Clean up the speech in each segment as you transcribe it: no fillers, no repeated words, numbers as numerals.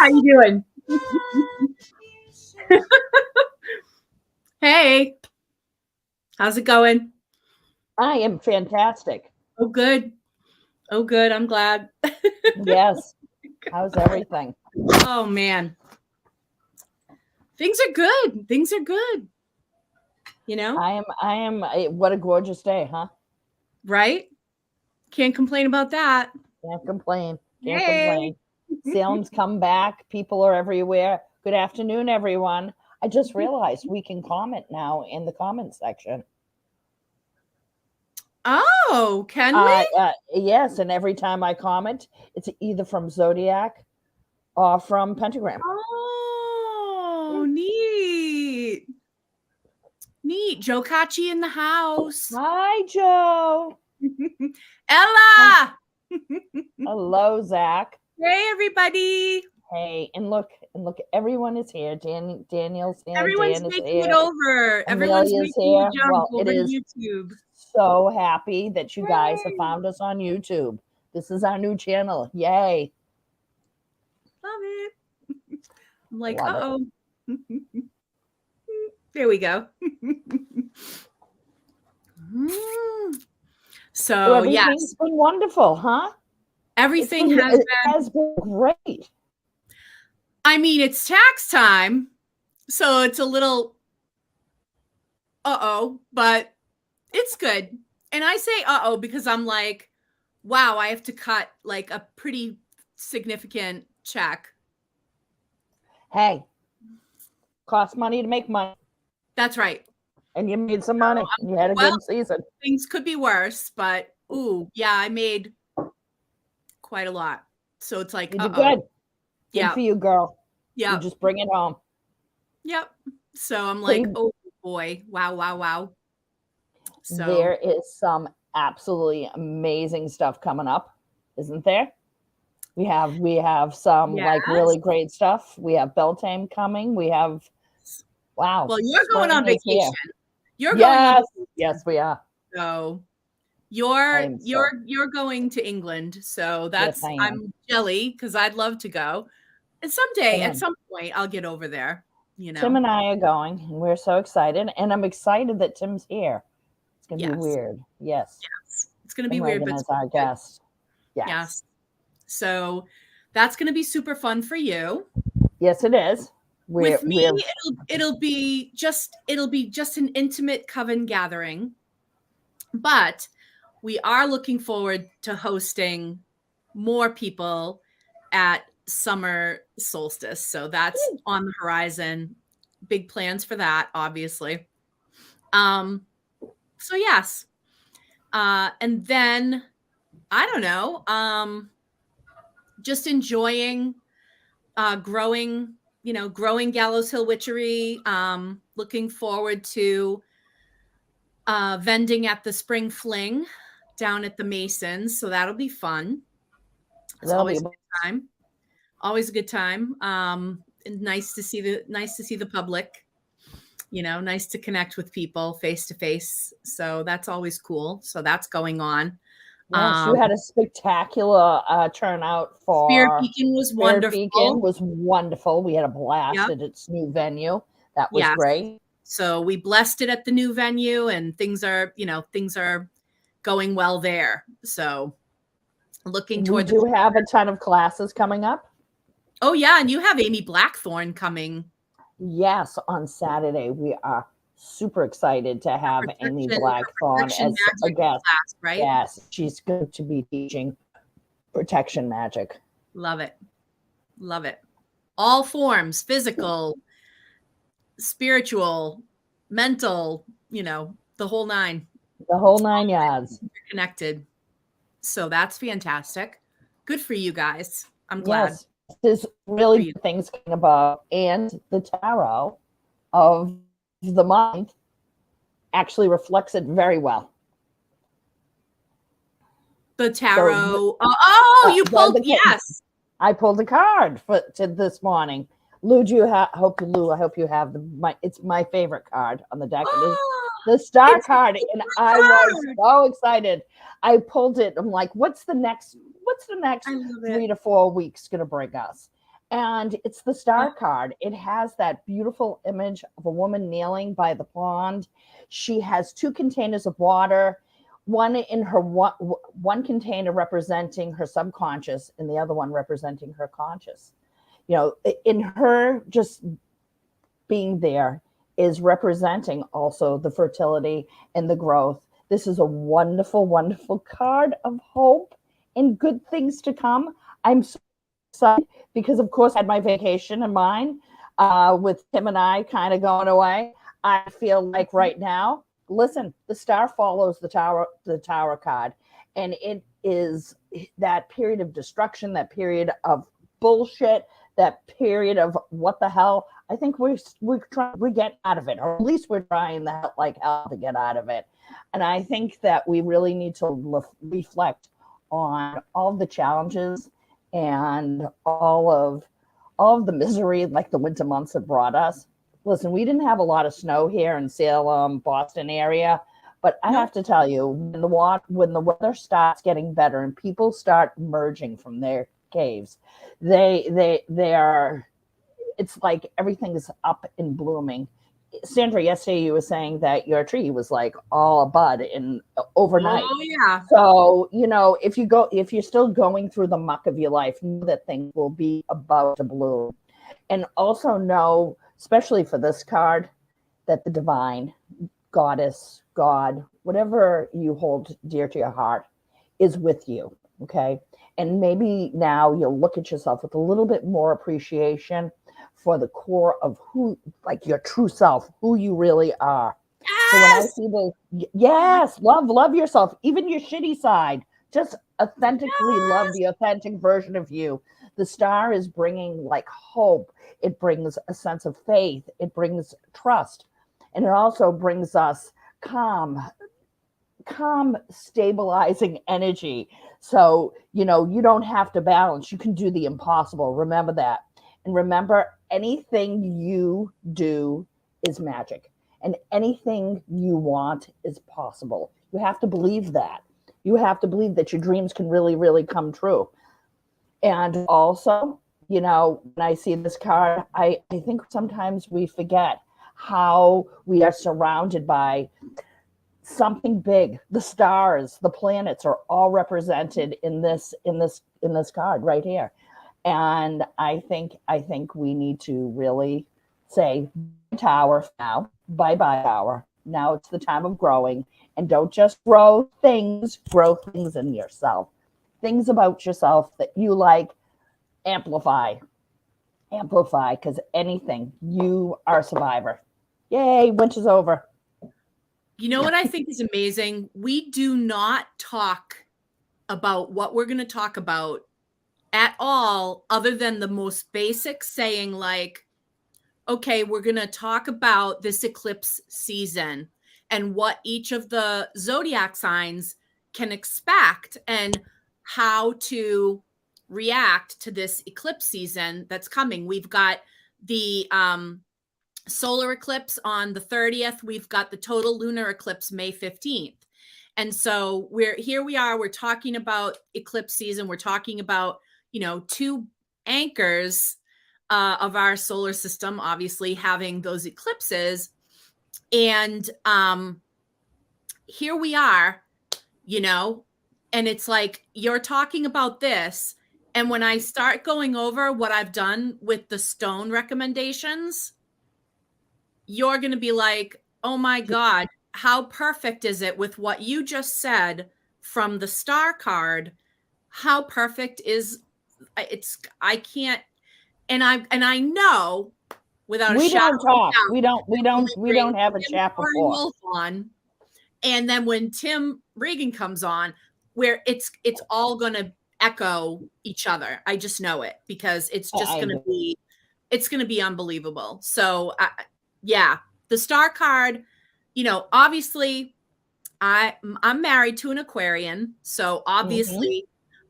How you doing? Hey, how's it going? I am fantastic. Oh, good. Oh, good. I'm glad. Yes. How's everything? Oh, man. Things are good. Things are good. You know, What a gorgeous day, huh? right? Can't complain about that. Can't complain. Can't Yay. complain. Salem's come back. People are everywhere. Good afternoon, everyone. I just realized we can comment now in the comment section. Oh, can we? Yes, and every time I comment, it's either from Zodiac or from Pentagram. Oh, neat. Neat. Joe Kachi in the house. Hi, Joe. Ella. Hello, Zach. Hey, everybody. Hey, and look, everyone is here. Daniel's here. Everyone's Dan is making here. it over. Everyone's Amelia's making here. the jump Well, over it is YouTube. so happy that you guys have found us on YouTube. This is our new channel. Yay. Love it. I'm like, Love uh-oh. There we go. So, everything's been wonderful, huh? Everything has been great. I mean, it's tax time, so it's a little but it's good. And I say because I'm like, wow, I have to cut like a pretty significant check. Hey, costs money to make money. That's right. And you made some money. You had a good season. Things could be worse, but yeah, I made quite a lot. So it's like, you did good. Yeah. Good for you, girl. Yeah. You just bring it home. Yep. So I'm like, oh boy, wow. So there is some absolutely amazing stuff coming up, isn't there? We have some like really great stuff. We have Beltane coming. We have wow. Well, you're going on vacation. You're going. Yes, we are. So you're going to England. So that's I'm jelly because I'd love to go. And someday, at some point, I'll get over there. You know, Tim and I are going, and we're so excited. And I'm excited that Tim's here. It's gonna be weird. Yes. It's gonna be weird, but as our guest. Yes. So that's gonna be super fun for you. Yes, it is. With me, it'll be just an intimate coven gathering. But we are looking forward to hosting more people at summer solstice. So that's on the horizon. Big plans for that, obviously. So yes. And then I don't know, just enjoying growing Gallows Hill Witchery. Looking forward to vending at the Spring Fling down at the Masons. So that'll be fun. It's always a good time. Always a good time. And nice to see the public. You know, nice to connect with people face to face. So that's always cool. So that's going on. Yes, you had a spectacular turnout for Spirit Beacon was wonderful. Beacon was wonderful. We had a blast at its new venue. That was great. So we blessed it at the new venue, and things are going well there. So looking toward. We do have a ton of classes coming up. Oh yeah, and you have Amy Blackthorn coming. Yes, on Saturday. We are super excited to have Amy Blackthorn as a guest. Class, right? Yes, she's going to be teaching protection magic. Love it. Love it. All forms, physical, spiritual, mental, the whole nine. The whole 9 yards. Connected. So that's fantastic. Good for you guys. I'm glad. Yes. There's really good things coming about, and the tarot of the month actually reflects it very well. The tarot. You pulled. Yes, I pulled a card to this morning. Lou, I hope you have it's my favorite card on the deck. It is the star card, and I was so excited. I pulled it. I'm like, what's the next 3 to 4 weeks going to bring us? And it's the star card. It has that beautiful image of a woman kneeling by the pond. She has two containers of water, one in her one container representing her subconscious and the other one representing her conscious. You know, in her just being there is representing also the fertility and the growth. This is a wonderful, wonderful card of hope and good things to come. I'm so excited because, of course, I had my vacation in mind with Tim and I kind of going away. I feel like right now, listen, the star follows the tower card, and it is that period of destruction, that period of bullshit, that period of what the hell. I think we're get out of it, or at least we're trying that like hell to get out of it. And I think that we really need to reflect on all the challenges and all of the misery like the winter months have brought us. Listen, we didn't have a lot of snow here in Salem, Boston area, but I have to tell you, when the weather starts getting better and people start emerging from their caves, they are, it's like everything is up and blooming. Sandra, yesterday you were saying that your tree was like all a bud in overnight. Oh yeah. So, you know, if you're still going through the muck of your life, know that things will be about to bloom. And also know, especially for this card, that the divine, goddess, God, whatever you hold dear to your heart, is with you. Okay. And maybe now you'll look at yourself with a little bit more appreciation for the core of who, like your true self, who you really are. Yes! So when I see the, yes, love yourself, even your shitty side. Just authentically love the authentic version of you. The star is bringing like hope. It brings a sense of faith. It brings trust. And it also brings us calm, stabilizing energy. So, you know, you don't have to balance. You can do the impossible. Remember that. And remember, anything you do is magic. And anything you want is possible. You have to believe that. You have to believe that your dreams can really, really come true. And also, you know, when I see this card, I think sometimes we forget how we are surrounded by something big. The stars, the planets are all represented in this card right here. And I think we need to really say tower now, bye tower. Now it's the time of growing, and don't just grow things in yourself. Things about yourself that you like, amplify, because anything, you are a survivor. Yay, winter's over. You know what I think is amazing? We do not talk about what we're going to talk about at all, other than the most basic saying like, okay, we're going to talk about this eclipse season and what each of the zodiac signs can expect and how to react to this eclipse season that's coming. We've got the solar eclipse on the 30th. We've got the total lunar eclipse May 15th. And so we're talking about eclipse season. We're talking about, you know, two anchors of our solar system, obviously having those eclipses. And here we are, you know, and it's like, you're talking about this. And when I start going over what I've done with the stone recommendations, you're going to be like, oh my God, how perfect is it with what you just said from the star card? How perfect is it's, I can't, and I know without a shadow of a doubt, we don't have a chat before. On, and then when Tim Regan comes on, where it's all going to echo each other. I just know it, because it's just going to be unbelievable. So yeah, the star card, you know, obviously I'm married to an Aquarian, so obviously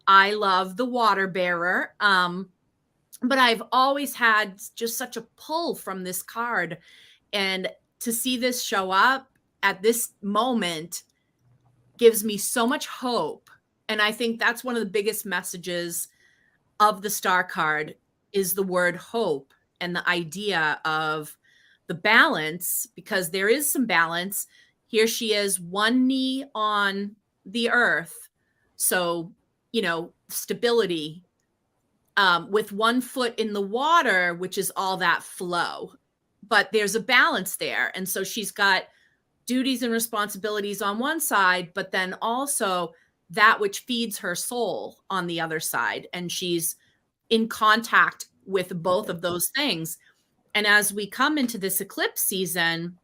I love the water bearer. But I've always had just such a pull from this card, and to see this show up at this moment gives me so much hope. And I think that's one of the biggest messages of the star card. is the word hope and the idea of the balance, because there is some balance. Here she is, one knee on the earth. So, stability, with one foot in the water, which is all that flow. But there's a balance there. And so she's got duties and responsibilities on one side, but then also that which feeds her soul on the other side. And she's in contact with both of those things. And as we come into this eclipse season,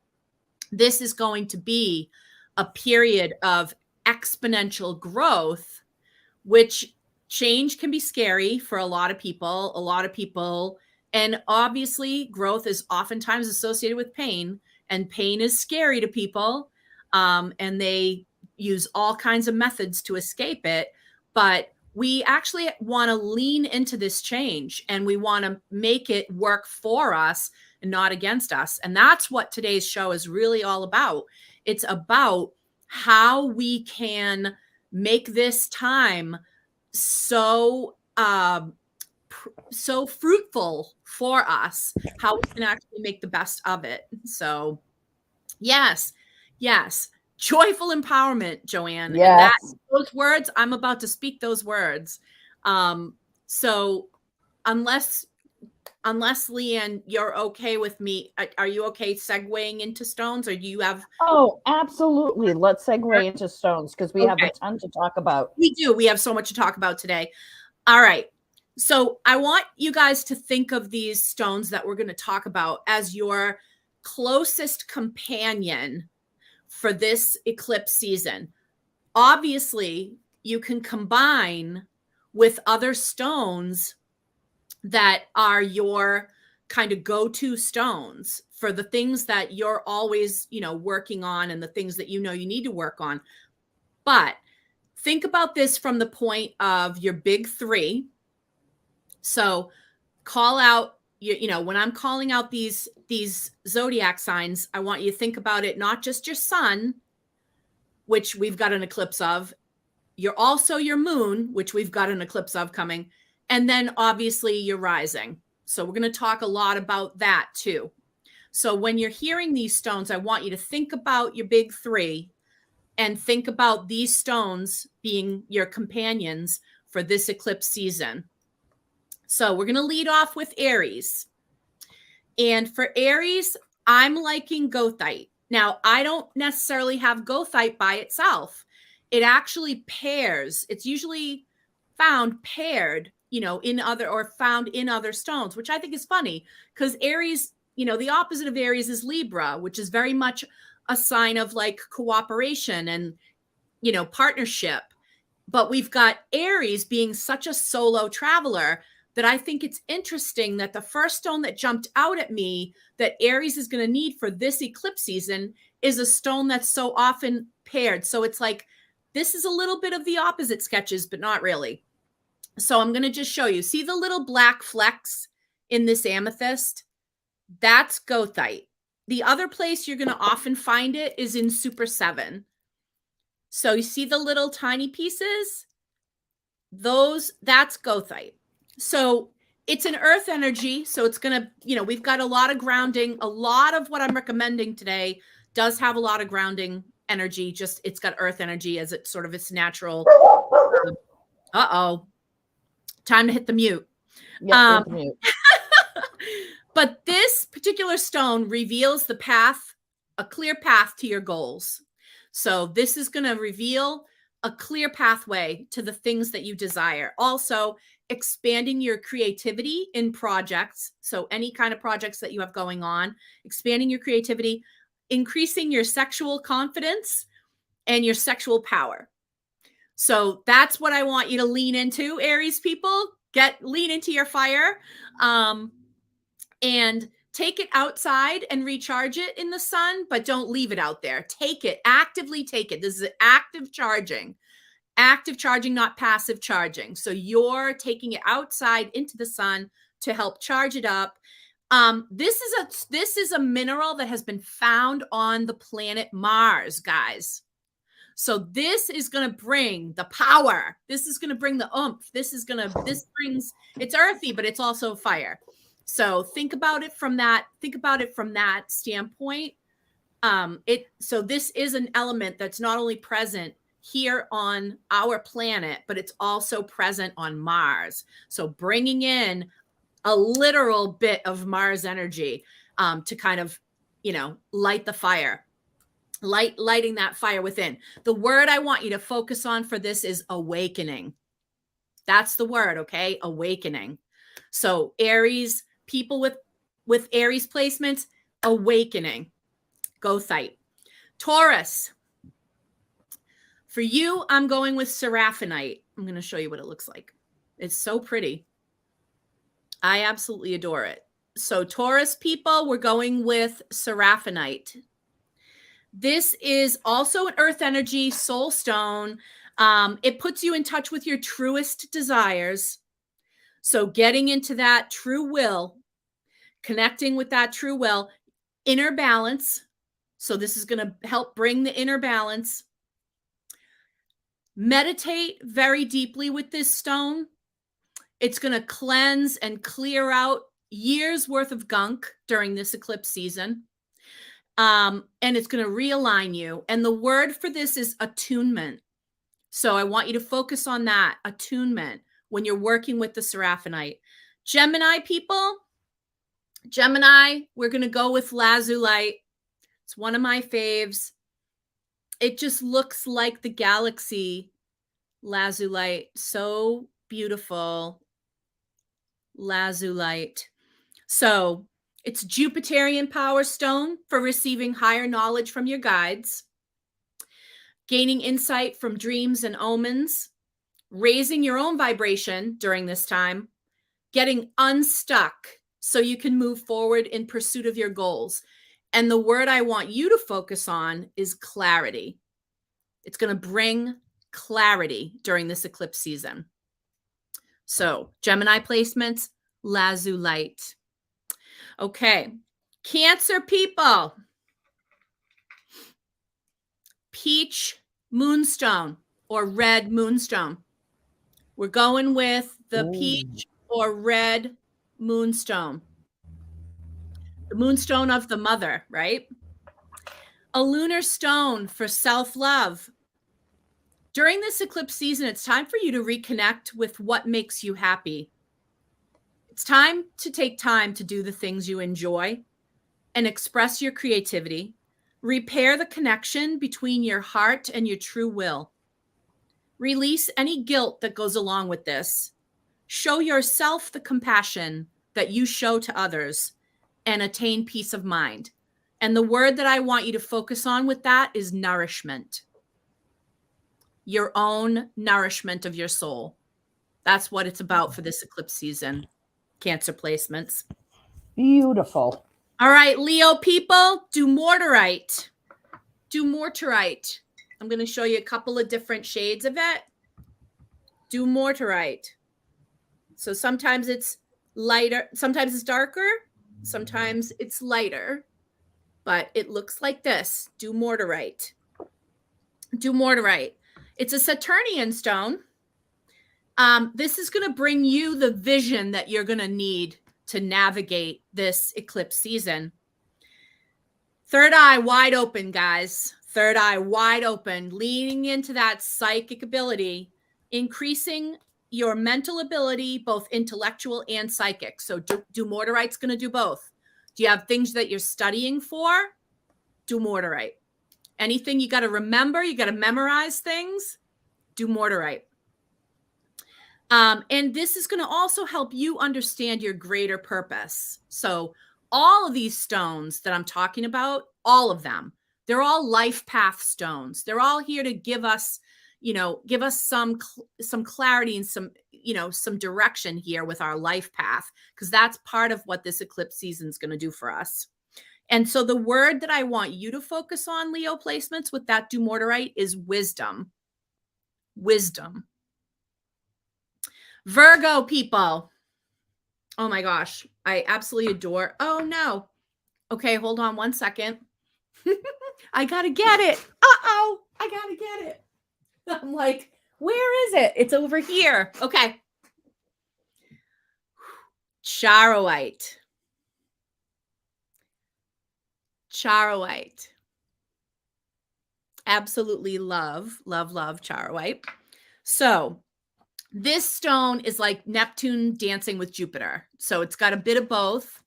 this is going to be a period of exponential growth, which change can be scary for a lot of people. And obviously, growth is oftentimes associated with pain, and pain is scary to people. And they use all kinds of methods to escape it. But we actually want to lean into this change, and we want to make it work for us and not against us. And that's what today's show is really all about. It's about how we can make this time so fruitful for us, how we can actually make the best of it. So yes, joyful empowerment, Joanne. Yes. And those words, I'm about to speak those words. So unless Leanne, you're okay with me, are you okay segueing into stones, or do you have? Oh, absolutely. Let's segue into stones, because we have a ton to talk about. We do. We have so much to talk about today. All right. So I want you guys to think of these stones that we're going to talk about as your closest companion for this eclipse season. Obviously, you can combine with other stones that are your kind of go-to stones for the things that you're always, working on, and the things that you need to work on. But think about this from the point of your big three. So call out, when I'm calling out these zodiac signs, I want you to think about it, not just your sun, which we've got an eclipse of. You're also your moon, which we've got an eclipse of coming. And then obviously your rising. So we're going to talk a lot about that too. So when you're hearing these stones, I want you to think about your big three and think about these stones being your companions for this eclipse season. So we're going to lead off with Aries. And for Aries, I'm liking goethite. Now, I don't necessarily have goethite by itself. It actually pairs. It's usually found paired, in other stones, which I think is funny, because Aries, the opposite of Aries is Libra, which is very much a sign of like cooperation and, partnership. But we've got Aries being such a solo traveler that I think it's interesting that the first stone that jumped out at me that Aries is going to need for this eclipse season is a stone that's so often paired. So it's like, this is a little bit of the opposite sketches, but not really. So I'm going to just show you. See the little black flecks in this amethyst? That's goethite. The other place you're going to often find it is in Super 7. So you see the little tiny pieces? That's goethite. So it's an earth energy. So it's going to, we've got a lot of grounding. A lot of what I'm recommending today does have a lot of grounding energy. Just it's got earth energy as it's sort of its natural. Time to hit the mute. Yeah, hit the mute. But this particular stone reveals the path, a clear path to your goals. So this is going to reveal a clear pathway to the things that you desire. Also, expanding your creativity in projects. So any kind of projects that you have going on, expanding your creativity, increasing your sexual confidence and your sexual power. So that's what I want you to lean into, Aries people. Lean into your fire, and take it outside and recharge it in the sun, but don't leave it out there. Actively take it. This is active charging, not passive charging. So you're taking it outside into the sun to help charge it up. This is a mineral that has been found on the planet Mars, guys. So this is going to bring the power. This is going to bring the oomph. This brings, it's earthy, but it's also fire. So think about it from that standpoint. So this is an element that's not only present here on our planet, but it's also present on Mars. So bringing in a literal bit of Mars energy to kind of, light the fire, lighting that fire within. The word I want you to focus on for this is awakening. That's the word, okay? Awakening. So Aries, people with Aries placements, awakening. Go sight. Taurus. For you, I'm going with Seraphinite. I'm going to show you what it looks like. It's so pretty. I absolutely adore it. So Taurus people, we're going with Seraphinite. This is also an earth energy soul stone. It puts you in touch with your truest desires. So getting into that true will, connecting with that true will, inner balance. So this is going to help bring the inner balance. Meditate very deeply with this stone. It's going to cleanse and clear out years worth of gunk during this eclipse season. And it's going to realign you. And the word for this is attunement. So I want you to focus on that, attunement, when you're working with the Seraphinite. Gemini people, we're going to go with Lazulite. It's one of my faves. It just looks like the galaxy, Lazulite. So beautiful. Lazulite. So it's Jupiterian power stone for receiving higher knowledge from your guides, gaining insight from dreams and omens, raising your own vibration during this time, getting unstuck so you can move forward in pursuit of your goals. And the word I want you to focus on is clarity. It's going to bring clarity during this eclipse season. So Gemini placements, Lazulite. Okay. Cancer people. Peach moonstone or red moonstone. We're going with the peach or red moonstone. The moonstone of the mother, right? A lunar stone for self-love. During this eclipse season, it's time for you to reconnect with what makes you happy. It's time to take time to do the things you enjoy and express your creativity. Repair the connection between your heart and your true will. Release any guilt that goes along with this. Show yourself the compassion that you show to others and attain peace of mind. And the word that I want you to focus on with that is nourishment. Your own nourishment of your soul. That's what it's about for this eclipse season. Cancer placements. Beautiful. All right, Leo people, do mortarite. Do mortarite. I'm going to show you a couple of different shades of it. Do mortarite. So sometimes it's lighter, sometimes it's darker, sometimes it's lighter, but it looks like this. Do mortarite. Do mortarite. It's a Saturnian stone. This is going to bring you the vision that you're going to need to navigate this eclipse season. Third eye wide open, guys. Third eye wide open, leaning into that psychic ability, increasing your mental ability, both intellectual and psychic. So do mortarite's going to do both. Do you have things that you're studying for? Do mortarite. Anything you got to remember, you got to memorize things, do mortarite. And this is going to also help you understand your greater purpose. So all of these stones that I'm talking about, all of them, they're all life path stones. They're all here to give us, some clarity and some direction here with our life path, because that's part of what this eclipse season is going to do for us. And so the word that I want you to focus on, Leo placements, with that do mortarite is wisdom. Wisdom. Virgo people. Oh my gosh. I absolutely adore. Oh no. Okay, hold on one second. I got to get it. Uh-oh. I got to get it. I'm like, where is it? It's over here. Okay. Charoite. Charoite. Absolutely love, love, love charoite. So this stone is like Neptune dancing with Jupiter. So it's got a bit of both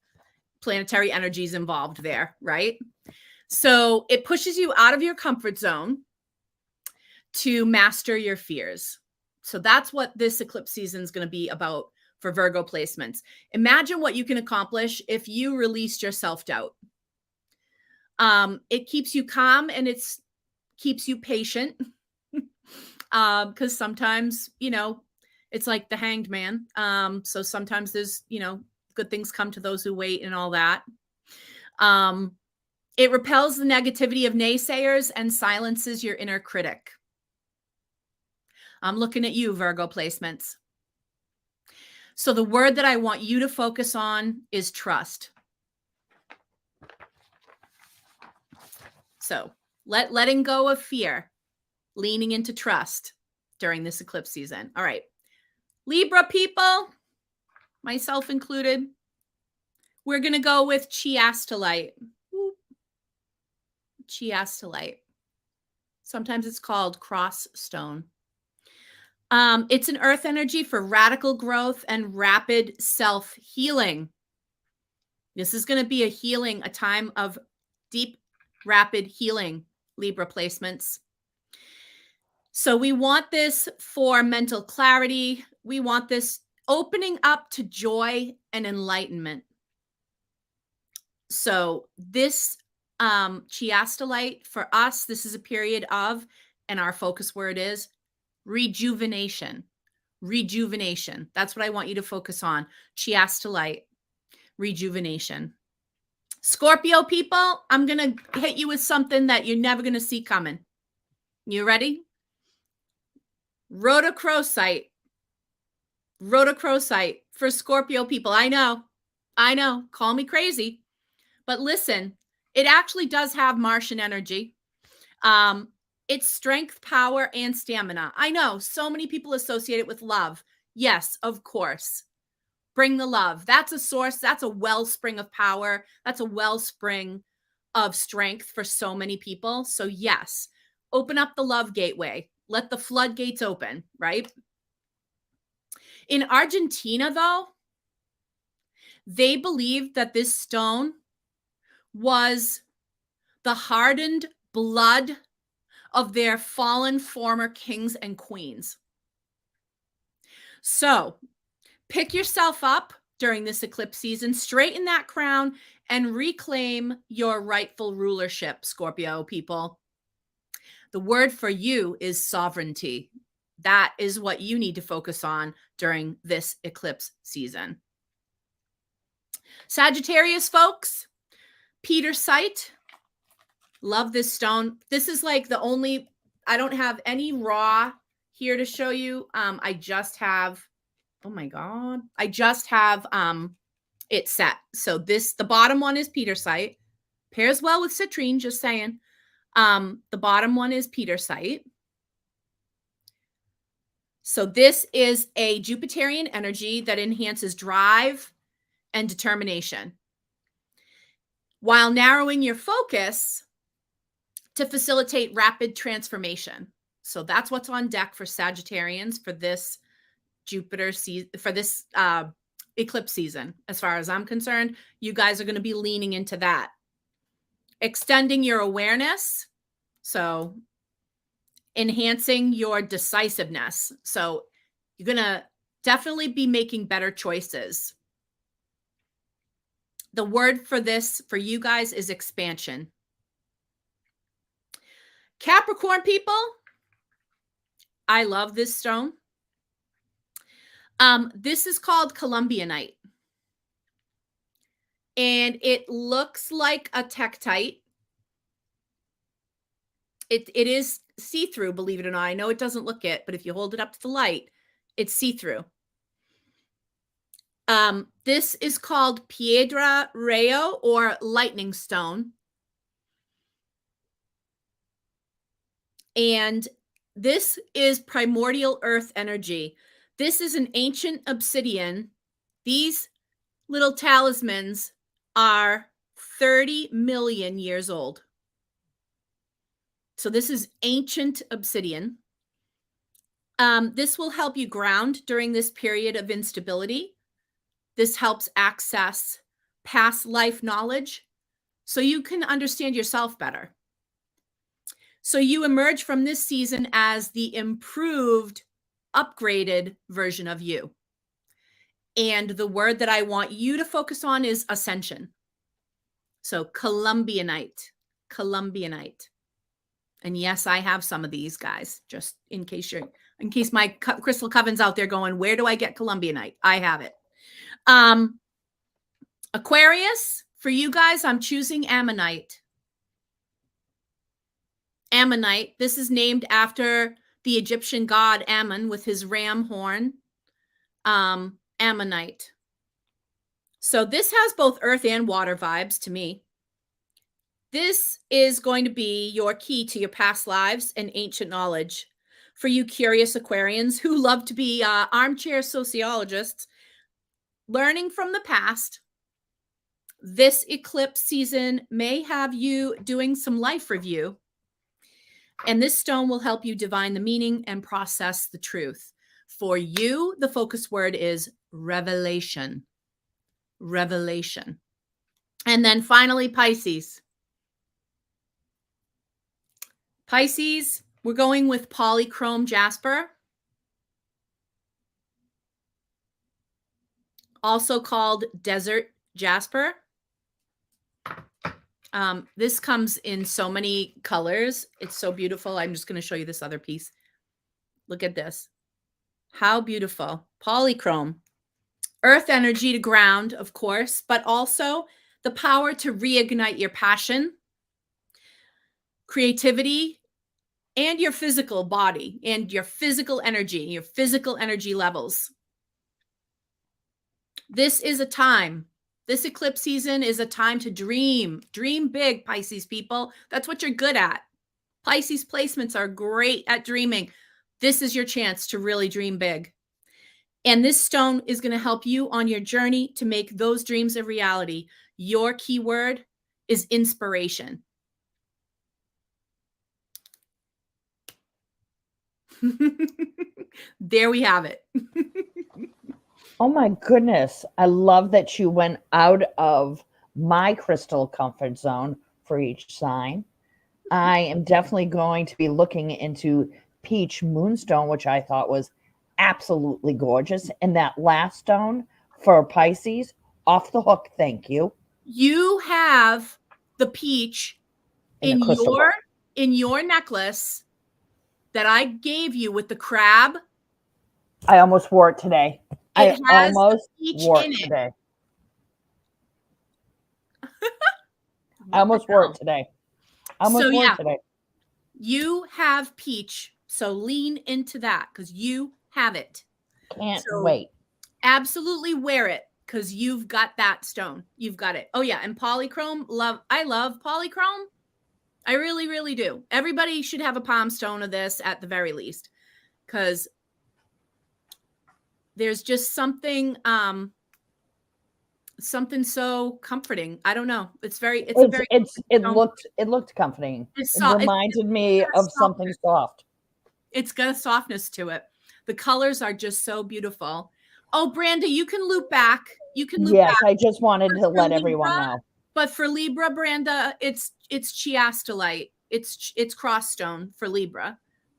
planetary energies involved there, right? So it pushes you out of your comfort zone to master your fears. So that's what this eclipse season is going to be about for Virgo placements. Imagine what you can accomplish if you released your self-doubt. It keeps you calm and it's keeps you patient. Because sometimes, it's like the Hanged Man. So sometimes there's, good things come to those who wait and all that. It repels the negativity of naysayers and silences your inner critic. I'm looking at you, Virgo placements. So the word that I want you to focus on is trust. So letting go of fear, leaning into trust during this eclipse season. All right. Libra people, myself included, we're going to go with chiastolite. Chiastolite. Sometimes it's called cross stone. It's an earth energy for radical growth and rapid self-healing. This is going to be a time of deep, rapid healing, Libra placements. So we want this for mental clarity. We want this opening up to joy and enlightenment. So this chiastolite for us, this is a period of, and our focus word is rejuvenation. Rejuvenation. That's what I want you to focus on. Chiastolite, rejuvenation. Scorpio people, I'm going to hit you with something that you're never going to see coming. You ready? Rhodochrosite. Rhodochrosite for Scorpio people. I know. Call me crazy. But listen, it actually does have Martian energy. It's strength, power, and stamina. I know so many people associate it with love. Yes, of course. Bring the love. That's a source. That's a wellspring of power. That's a wellspring of strength for so many people. So yes, open up the love gateway. Let the floodgates open, right? In Argentina, though, they believed that this stone was the hardened blood of their fallen former kings and queens. So pick yourself up during this eclipse season, straighten that crown, and reclaim your rightful rulership, Scorpio people. The word for you is sovereignty. That is what you need to focus on during this eclipse season. Sagittarius folks, Petersite. Love this stone. This is like the only, I don't have any raw here to show you. I just have, oh my God. I just have it set. So the bottom one is Petersite. Pairs well with citrine, just saying. The bottom one is Petersite. So this is a Jupiterian energy that enhances drive and determination, while narrowing your focus to facilitate rapid transformation. So that's what's on deck for Sagittarians for this eclipse season. As far as I'm concerned, you guys are going to be leaning into that. Extending your awareness. So enhancing your decisiveness. So you're going to definitely be making better choices. The word for this for you guys is expansion. Capricorn people, I love this stone. This is called Columbianite. And it looks like a tektite. It is see-through, believe it or not. I know it doesn't look it, but if you hold it up to the light, it's see-through. This is called Piedra Rayo or lightning stone. And This is primordial earth energy. This is an ancient obsidian. These little talismans are 30 million years old. So this is ancient obsidian. This will help you ground during this period of instability. This helps access past life knowledge so you can understand yourself better. So you emerge from this season as the improved, upgraded version of you. And the word that I want you to focus on is ascension. So Columbianite. And yes, I have some of these, guys, just in case my crystal coven's out there going, where do I get Columbianite? I have it. Aquarius, for you guys, I'm choosing Ammonite. Ammonite. This is named after the Egyptian god Ammon with his ram horn. Ammonite. So this has both earth and water vibes to me. This is going to be your key to your past lives and ancient knowledge. For you curious Aquarians who love to be armchair sociologists, learning from the past, this eclipse season may have you doing some life review. And this stone will help you divine the meaning and process the truth. For you, the focus word is revelation. Revelation. And then finally, Pisces. Pisces, we're going with polychrome jasper, also called desert jasper. This comes in so many colors. It's so beautiful. I'm just going to show you this other piece. Look at this. How beautiful. Polychrome. Earth energy to ground, of course, but also the power to reignite your passion, creativity, and your physical body and your physical energy levels. This is a time. This eclipse season is a time to dream. Dream big, Pisces people. That's what you're good at. Pisces placements are great at dreaming. This is your chance to really dream big. And this stone is going to help you on your journey to make those dreams a reality. Your keyword is inspiration. There we have it. Oh my goodness. I love that you went out of my crystal comfort zone for each sign. I am definitely going to be looking into Peach Moonstone, which I thought was absolutely gorgeous. And that last stone for Pisces, off the hook. Thank you. You have the peach in your necklace that I gave you with the crab. I almost wore it today. I almost wore it today. You have peach, so lean into that because you have it. Can't wait. Absolutely wear it because you've got that stone. You've got it. Oh yeah, and polychrome. I love polychrome. I really, really do. Everybody should have a palm stone of this at the very least, because there's just something so comforting. I don't know. It looked comforting. It reminded me of something soft. It's got a softness to it. The colors are just so beautiful. Oh, Branda, you can loop back. Yes, I just wanted to let everyone know. But for Libra, Branda, it's chiastolite. It's cross stone for Libra.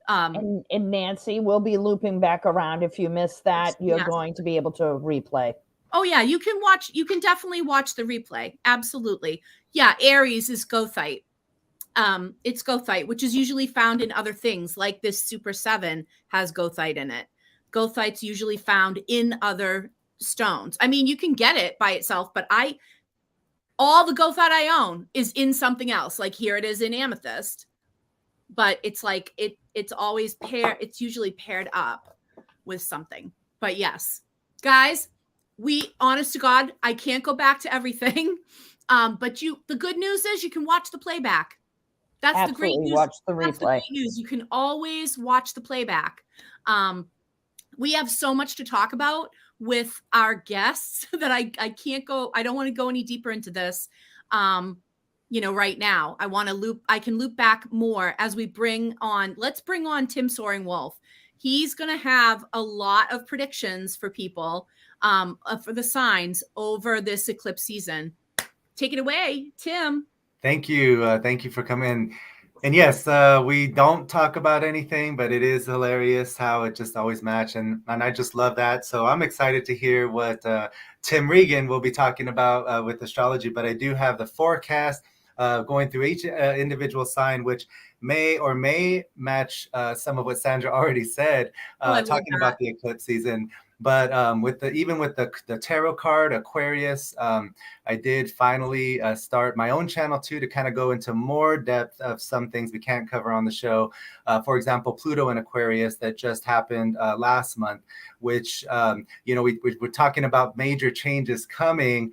And Nancy will be looping back around. If you missed that, you're going to be able to replay. Oh yeah, you can definitely watch the replay. Absolutely. Yeah, Aries is goethite. It's goethite, which is usually found in other things, like this Super 7 has goethite in it. Goethite's usually found in other stones. I mean, you can get it by itself, but all the goethite I own is in something else. Like here it is in amethyst, but it's like it's always it's usually paired up with something. But yes, guys, honest to God, I can't go back to everything. But the good news is you can watch the playback. That's the great Absolutely news. watch the That's the replay. great news. You can always watch the playback. Um, we have so much to talk about with our guests that I can't go, I don't want to go any deeper into this. Right now, I can loop back more as we let's bring on Tim Soaring Wolf. He's going to have a lot of predictions for people, for the signs over this eclipse season. Take it away, Tim. Thank you. Thank you for coming. And yes, we don't talk about anything, but it is hilarious how it just always match. And I just love that. So I'm excited to hear what Tim Regan will be talking about with astrology. But I do have the forecast going through each individual sign, which may or may match some of what Sandra already said, talking about the eclipse season. But with the tarot card Aquarius, I did finally start my own channel too, to kind of go into more depth of some things we can't cover on the show. For example, Pluto in Aquarius that just happened last month, which we're talking about major changes coming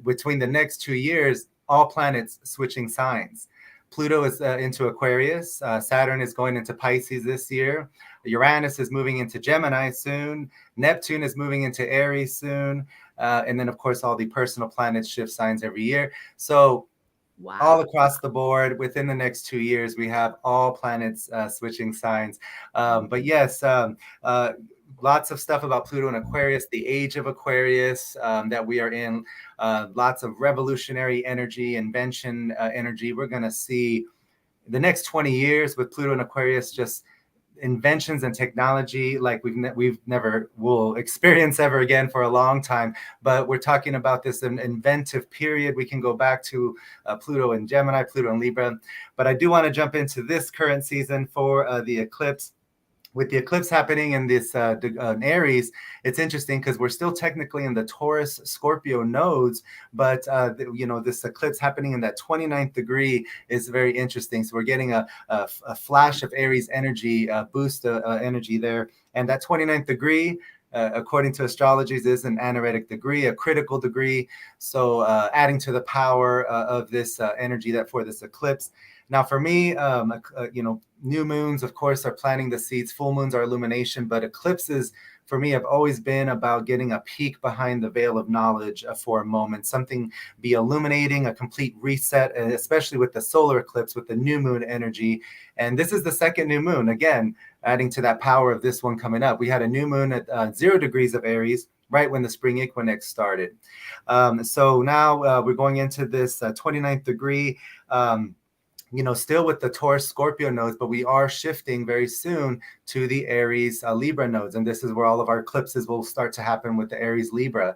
between the next 2 years. All planets switching signs. Pluto is into Aquarius. Saturn is going into Pisces this year. Uranus is moving into Gemini soon. Neptune is moving into Aries soon. And then, of course, all the personal planets shift signs every year. So all across the board, within the next 2 years, we have all planets switching signs. But yes, lots of stuff about Pluto and Aquarius, the age of Aquarius that we are in, lots of revolutionary energy, invention energy. We're going to see the next 20 years with Pluto and Aquarius, just inventions and technology like we've never will experience ever again for a long time. But we're talking about this inventive period. We can go back to Pluto and Gemini, Pluto and Libra. But I do want to jump into this current season for the eclipse. With the eclipse happening in this Aries, it's interesting because we're still technically in the Taurus Scorpio nodes, but this eclipse happening in that 29th degree is very interesting. So we're getting a flash of Aries energy, boost energy there. And that 29th degree, according to astrologers, is an anaretic degree, a critical degree. So adding to the power of this energy that for this eclipse. Now, for me, new moons, of course, are planting the seeds. Full moons are illumination, but eclipses, for me, have always been about getting a peek behind the veil of knowledge for a moment. Something be illuminating, a complete reset, especially with the solar eclipse, with the new moon energy. And this is the second new moon, again, adding to that power of this one coming up. We had a new moon at 0 degrees of Aries, right when the spring equinox started. So now we're going into this 29th degree. Still with the Taurus Scorpio nodes, but we are shifting very soon to the Aries Libra nodes. And this is where all of our eclipses will start to happen with the Aries Libra.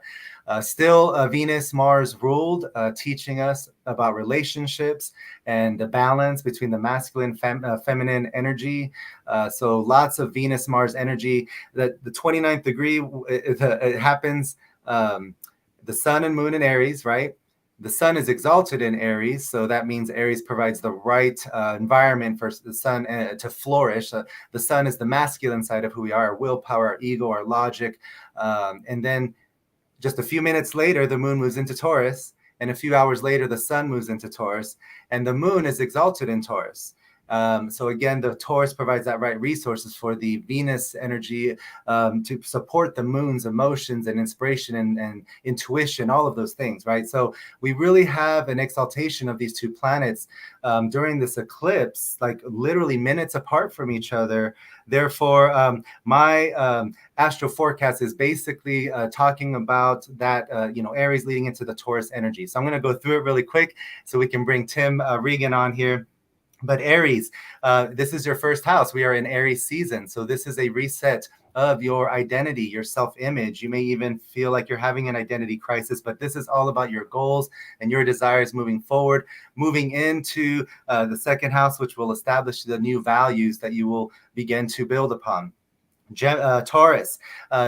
Still Venus, Mars ruled, teaching us about relationships and the balance between the masculine, feminine energy. So lots of Venus, Mars energy. The 29th degree, it happens, the sun and moon in Aries, right? The sun is exalted in Aries, so that means Aries provides the right environment for the sun to flourish. The sun is the masculine side of who we are, our willpower, our ego, our logic. And then just a few minutes later, the moon moves into Taurus, and a few hours later, the sun moves into Taurus, and the moon is exalted in Taurus. So again, the Taurus provides that right resources for the Venus energy to support the moon's emotions and inspiration and intuition, all of those things, right? So we really have an exaltation of these two planets during this eclipse, like literally minutes apart from each other. Therefore, my astro forecast is basically talking about that, Aries leading into the Taurus energy. So I'm going to go through it really quick so we can bring Tim Regan on here. But Aries, this is your first house. We are in Aries season. So this is a reset of your identity, your self-image. You may even feel like you're having an identity crisis, but this is all about your goals and your desires moving forward, moving into the second house, which will establish the new values that you will begin to build upon. Taurus,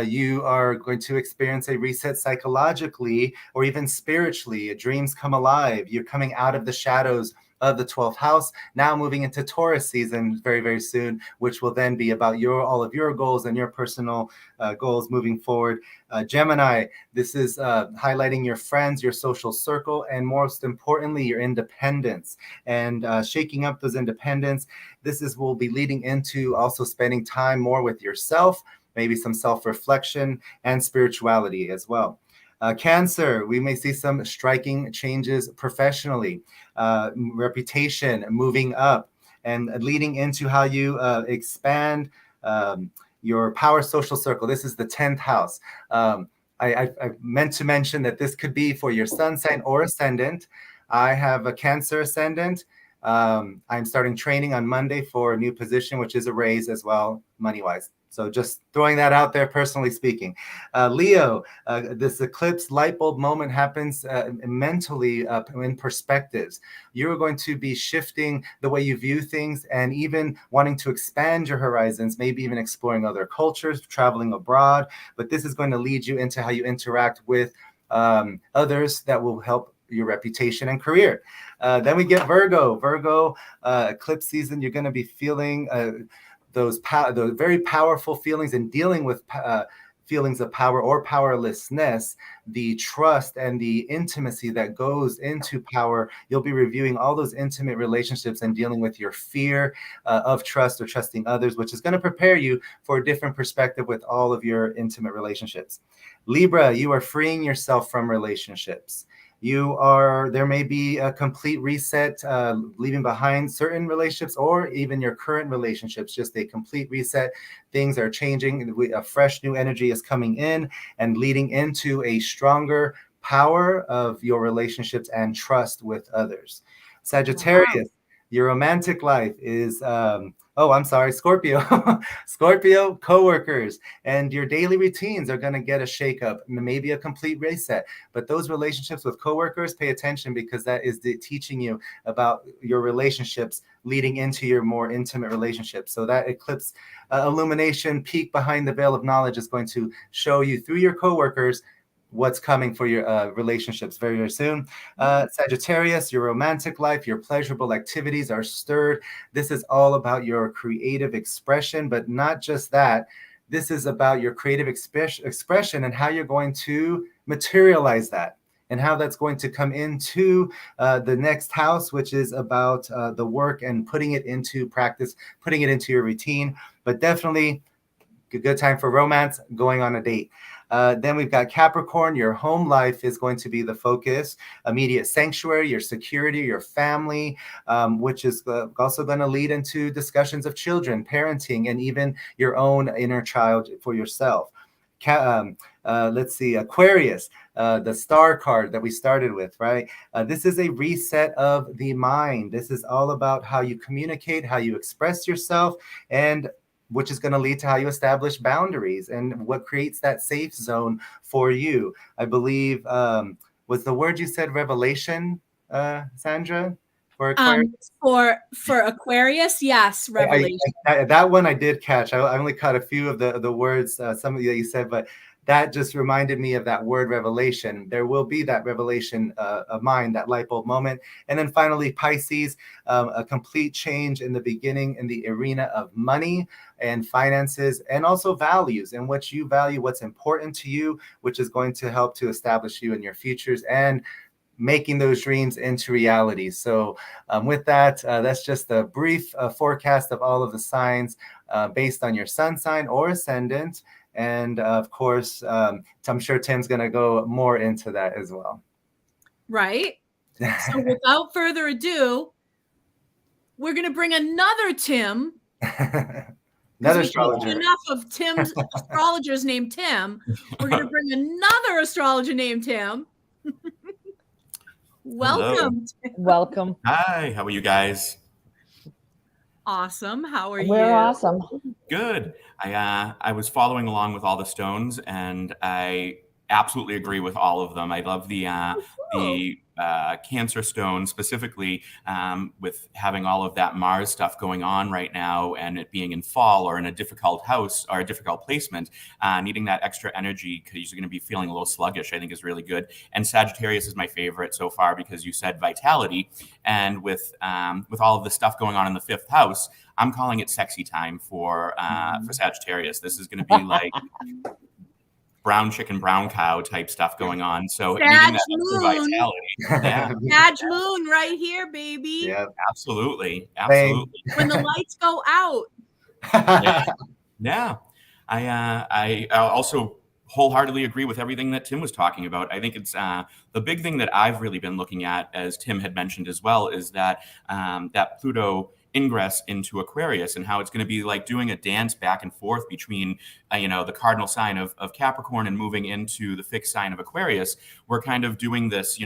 you are going to experience a reset psychologically or even spiritually. Dreams come alive. You're coming out of the shadows of the 12th house. Now moving into Taurus season very, very soon, which will then be about all of your goals and your personal goals moving forward. Gemini, this is highlighting your friends, your social circle, and most importantly, your independence and shaking up those independence. Will be leading into also spending time more with yourself, maybe some self-reflection and spirituality as well. Cancer, we may see some striking changes professionally, reputation moving up, and leading into how you expand your power social circle. This is the 10th house. I meant to mention that this could be for your sun sign or ascendant. I have a Cancer ascendant. I'm starting training on Monday for a new position, which is a raise as well, money-wise. So just throwing that out there, personally speaking. Leo, this eclipse light bulb moment happens mentally in perspectives. You're going to be shifting the way you view things and even wanting to expand your horizons, maybe even exploring other cultures, traveling abroad. But this is going to lead you into how you interact with others that will help your reputation and career. Then we get Virgo. Virgo, eclipse season, you're going to be feeling those very powerful feelings and dealing with feelings of power or powerlessness, the trust and the intimacy that goes into power. You'll be reviewing all those intimate relationships and dealing with your fear of trust or trusting others, which is going to prepare you for a different perspective with all of your intimate relationships. Libra, you are freeing yourself from relationships. There may be a complete reset, leaving behind certain relationships or even your current relationships, just a complete reset. Things are changing. A fresh new energy is coming in and leading into a stronger power of your relationships and trust with others. Sagittarius, your romantic life is, Scorpio. Scorpio, coworkers, and your daily routines are going to get a shakeup, maybe a complete reset. But those relationships with coworkers, pay attention, because that is teaching you about your relationships leading into your more intimate relationships. So that eclipse illumination peek behind the veil of knowledge is going to show you through your coworkers what's coming for your relationships very, very soon. Sagittarius, your romantic life, your pleasurable activities are stirred. This is all about your creative expression, but not just that. This is about your creative expression and how you're going to materialize that and how that's going to come into the next house, which is about the work and putting it into practice, putting it into your routine. But definitely a good time for romance, going on a date. Then we've got Capricorn. Your home life is going to be the focus, immediate sanctuary, your security, your family, which is also going to lead into discussions of children, parenting, and even your own inner child for yourself. Let's see, Aquarius, the star card that we started with, right? This is a reset of the mind. This is all about how you communicate, how you express yourself, and which is going to lead to how you establish boundaries and what creates that safe zone for you. I believe, was the word you said revelation, Sandra, for Aquarius? For Aquarius, yes, revelation. That one I did catch. I only caught a few of the words, some of that you said, but that just reminded me of that word revelation. There will be that revelation of mind, that light bulb moment. And then finally, Pisces, a complete change in the beginning in the arena of money and finances, and also values and what you value, what's important to you, which is going to help to establish you in your futures and making those dreams into reality. So with that, that's just a brief forecast of all of the signs based on your sun sign or ascendant. And of course, I'm sure Tim's going to go more into that as well. Right. So without further ado, we're going to bring another Tim. Another astrologer. Enough of Tim's astrologers named Tim. We're going to bring another astrologer named Tim. Welcome. Welcome. Hi, how are you guys? Awesome. How are you? We're awesome. Good. I was following along with all the stones, and I absolutely agree with all of them. I love the Cancer stone specifically, with having all of that Mars stuff going on right now, and it being in fall or in a difficult house or a difficult placement, needing that extra energy because you're going to be feeling a little sluggish, I think is really good. And Sagittarius is my favorite so far because you said vitality, and with all of the stuff going on in the fifth house, I'm calling it sexy time for Sagittarius. This is going to be like brown chicken, brown cow type stuff going on. So needing that extra vitality. Yeah. Sag moon right here, baby. Yeah, Absolutely. When the lights go out. Yeah. I also wholeheartedly agree with everything that Tim was talking about. I think it's the big thing that I've really been looking at, as Tim had mentioned as well, is that that Pluto ingress into Aquarius and how it's going to be like doing a dance back and forth between, the cardinal sign of Capricorn and moving into the fixed sign of Aquarius. We're kind of doing this,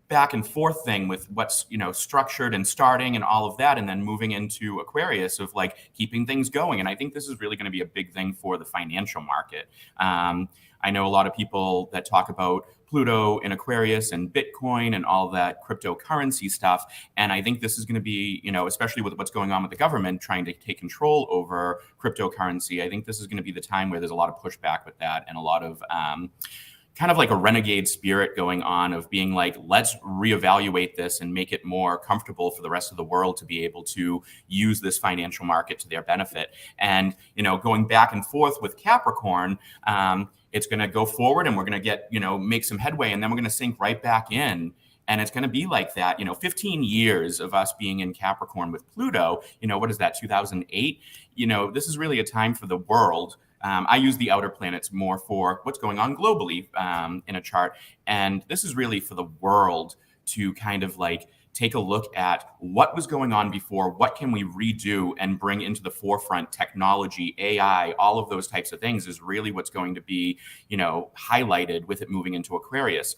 back and forth thing with what's structured and starting and all of that, and then moving into Aquarius of like keeping things going. And I think this is really going to be a big thing for the financial market. I know a lot of people that talk about Pluto in Aquarius and Bitcoin and all that cryptocurrency stuff. And I think this is going to be, especially with what's going on with the government trying to take control over cryptocurrency, I think this is going to be the time where there's a lot of pushback with that and a lot of kind of like a renegade spirit going on of being like, let's reevaluate this and make it more comfortable for the rest of the world to be able to use this financial market to their benefit. And, going back and forth with Capricorn, it's going to go forward and we're going to get, make some headway, and then we're going to sink right back in. And it's going to be like that, 15 years of us being in Capricorn with Pluto, what is that, 2008? This is really a time for the world. I use the outer planets more for what's going on globally in a chart. And this is really for the world to kind of like take a look at what was going on before, what can we redo and bring into the forefront. Technology, AI, all of those types of things is really what's going to be, highlighted with it moving into Aquarius.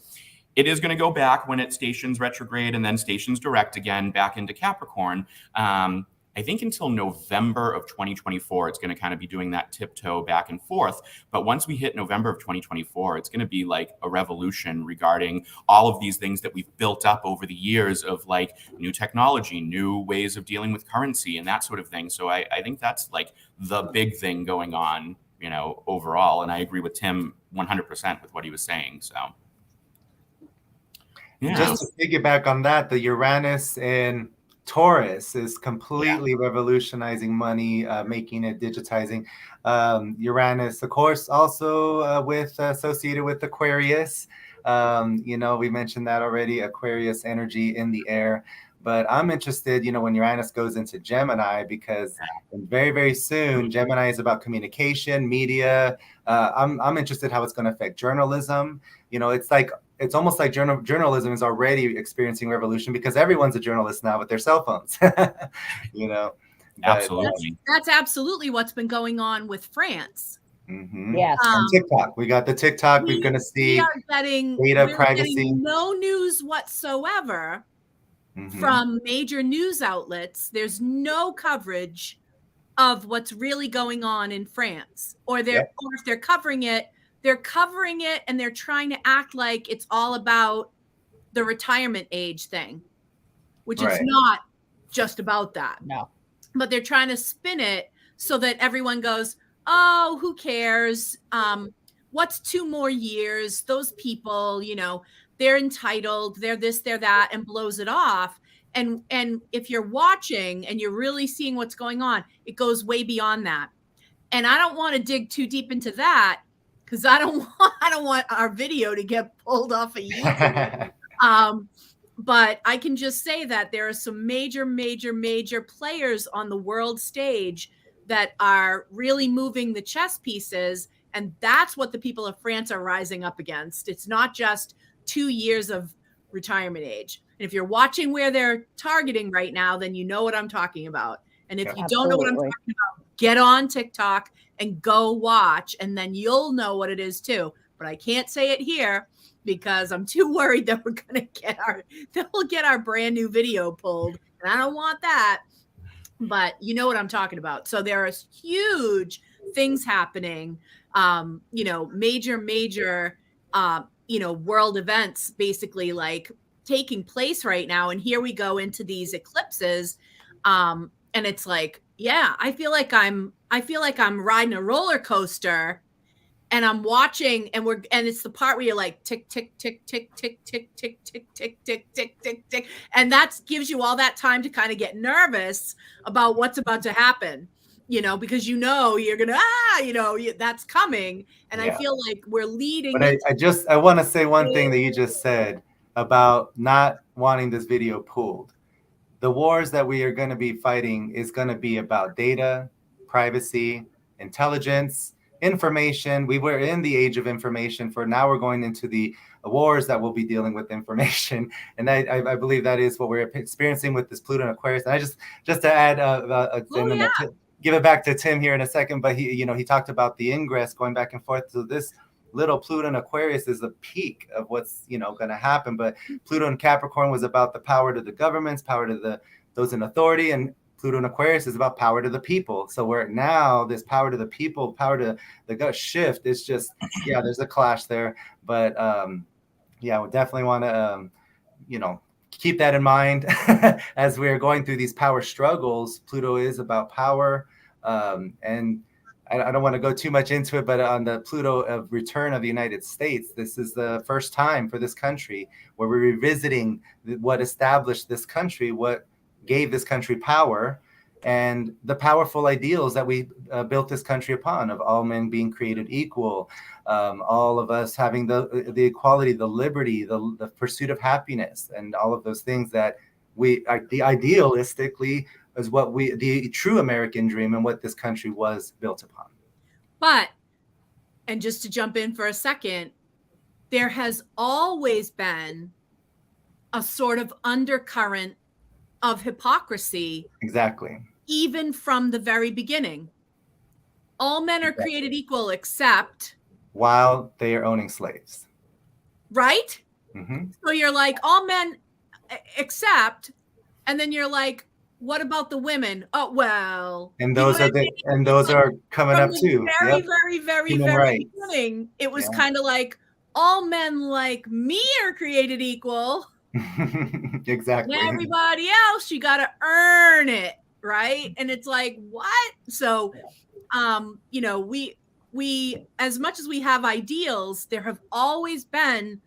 It is going to go back when it stations retrograde and then stations direct again back into Capricorn. I think until November of 2024, it's going to kind of be doing that tiptoe back and forth. But once we hit November of 2024, it's going to be like a revolution regarding all of these things that we've built up over the years of like new technology, new ways of dealing with currency and that sort of thing. So I think that's like the big thing going on, overall. And I agree with Tim 100% with what he was saying. So. Yeah. Just to piggyback on that, the Uranus in Taurus is completely revolutionizing money, making it digitizing. Uranus, of course, also associated with Aquarius. We mentioned that already, Aquarius energy in the air. But I'm interested, when Uranus goes into Gemini, because very, very soon, Gemini is about communication, media. I'm interested how it's going to affect journalism. It's almost like journalism is already experiencing revolution because everyone's a journalist now with their cell phones. Absolutely. That's absolutely what's been going on with France. Mm-hmm. Yes. And TikTok. We got the TikTok. We're going to see data privacy. No news whatsoever from major news outlets. There's no coverage of what's really going on in France, or if they're covering it, and they're trying to act like it's all about the retirement age thing, which it's not just about that. No. But they're trying to spin it so that everyone goes, oh, who cares? What's 2 more years? Those people, they're entitled, they're this, they're that, and blows it off. And if you're watching and you're really seeing what's going on, it goes way beyond that. And I don't want to dig too deep into that, because I don't want our video to get pulled off of YouTube. But I can just say that there are some major, major, major players on the world stage that are really moving the chess pieces. And that's what the people of France are rising up against. It's not just 2 years of retirement age. And if you're watching where they're targeting right now, then you know what I'm talking about. And if you don't know what I'm talking about, get on TikTok and go watch, and then you'll know what it is too. But I can't say it here because I'm too worried that we'll get our brand new video pulled, and I don't want that. But you know what I'm talking about. So there are huge things happening, major world events basically like taking place right now. And here we go into these eclipses. And it's like, yeah, I feel like I'm riding a roller coaster, and I'm watching, and it's the part where you're like tick, tick, tick, tick, tick, tick, tick, tick, tick, tick, tick, tick, tick. And that gives you all that time to kind of get nervous about what's about to happen, because you're going to, that's coming. And I feel like we're leading. But I want to say one thing that you just said about not wanting this video pulled. The wars that we are going to be fighting is going to be about data, privacy, intelligence, information. We were in the age of information. Now we're going into the wars that will be dealing with information. And I believe that is what we're experiencing with this Pluto and Aquarius. And I just to add, give it back to Tim here in a second, but he talked about the ingress going back and forth. So this little Pluto and Aquarius is the peak of what's going to happen. But Pluto and Capricorn was about the power to the governments, power to those in authority, and Pluto and Aquarius is about power to the people. So we're now this power to the people, power to the gut shift. It's just there's a clash there. But we definitely want to keep that in mind as we're going through these power struggles. Pluto is about power, and I don't want to go too much into it, but on the Pluto of return of the United States, this is the first time for this country where we're revisiting what established this country, what gave this country power, and the powerful ideals that we built this country upon, of all men being created equal, all of us having the equality, the liberty, the pursuit of happiness, and all of those things that the idealistically is what the true American dream and what this country was built upon. But, and just to jump in for a second, there has always been a sort of undercurrent of hypocrisy. Exactly. Even from the very beginning. All men are created equal except while they are owning slaves. Right? Mm-hmm. So you're like, all men except, and then you're like, what about the women? Oh, well. And those are coming up too. Very beginning. It was kind of like, all men like me are created equal. Exactly. And everybody else, you got to earn it, right? And it's like, what? So, we as much as we have ideals, there have always been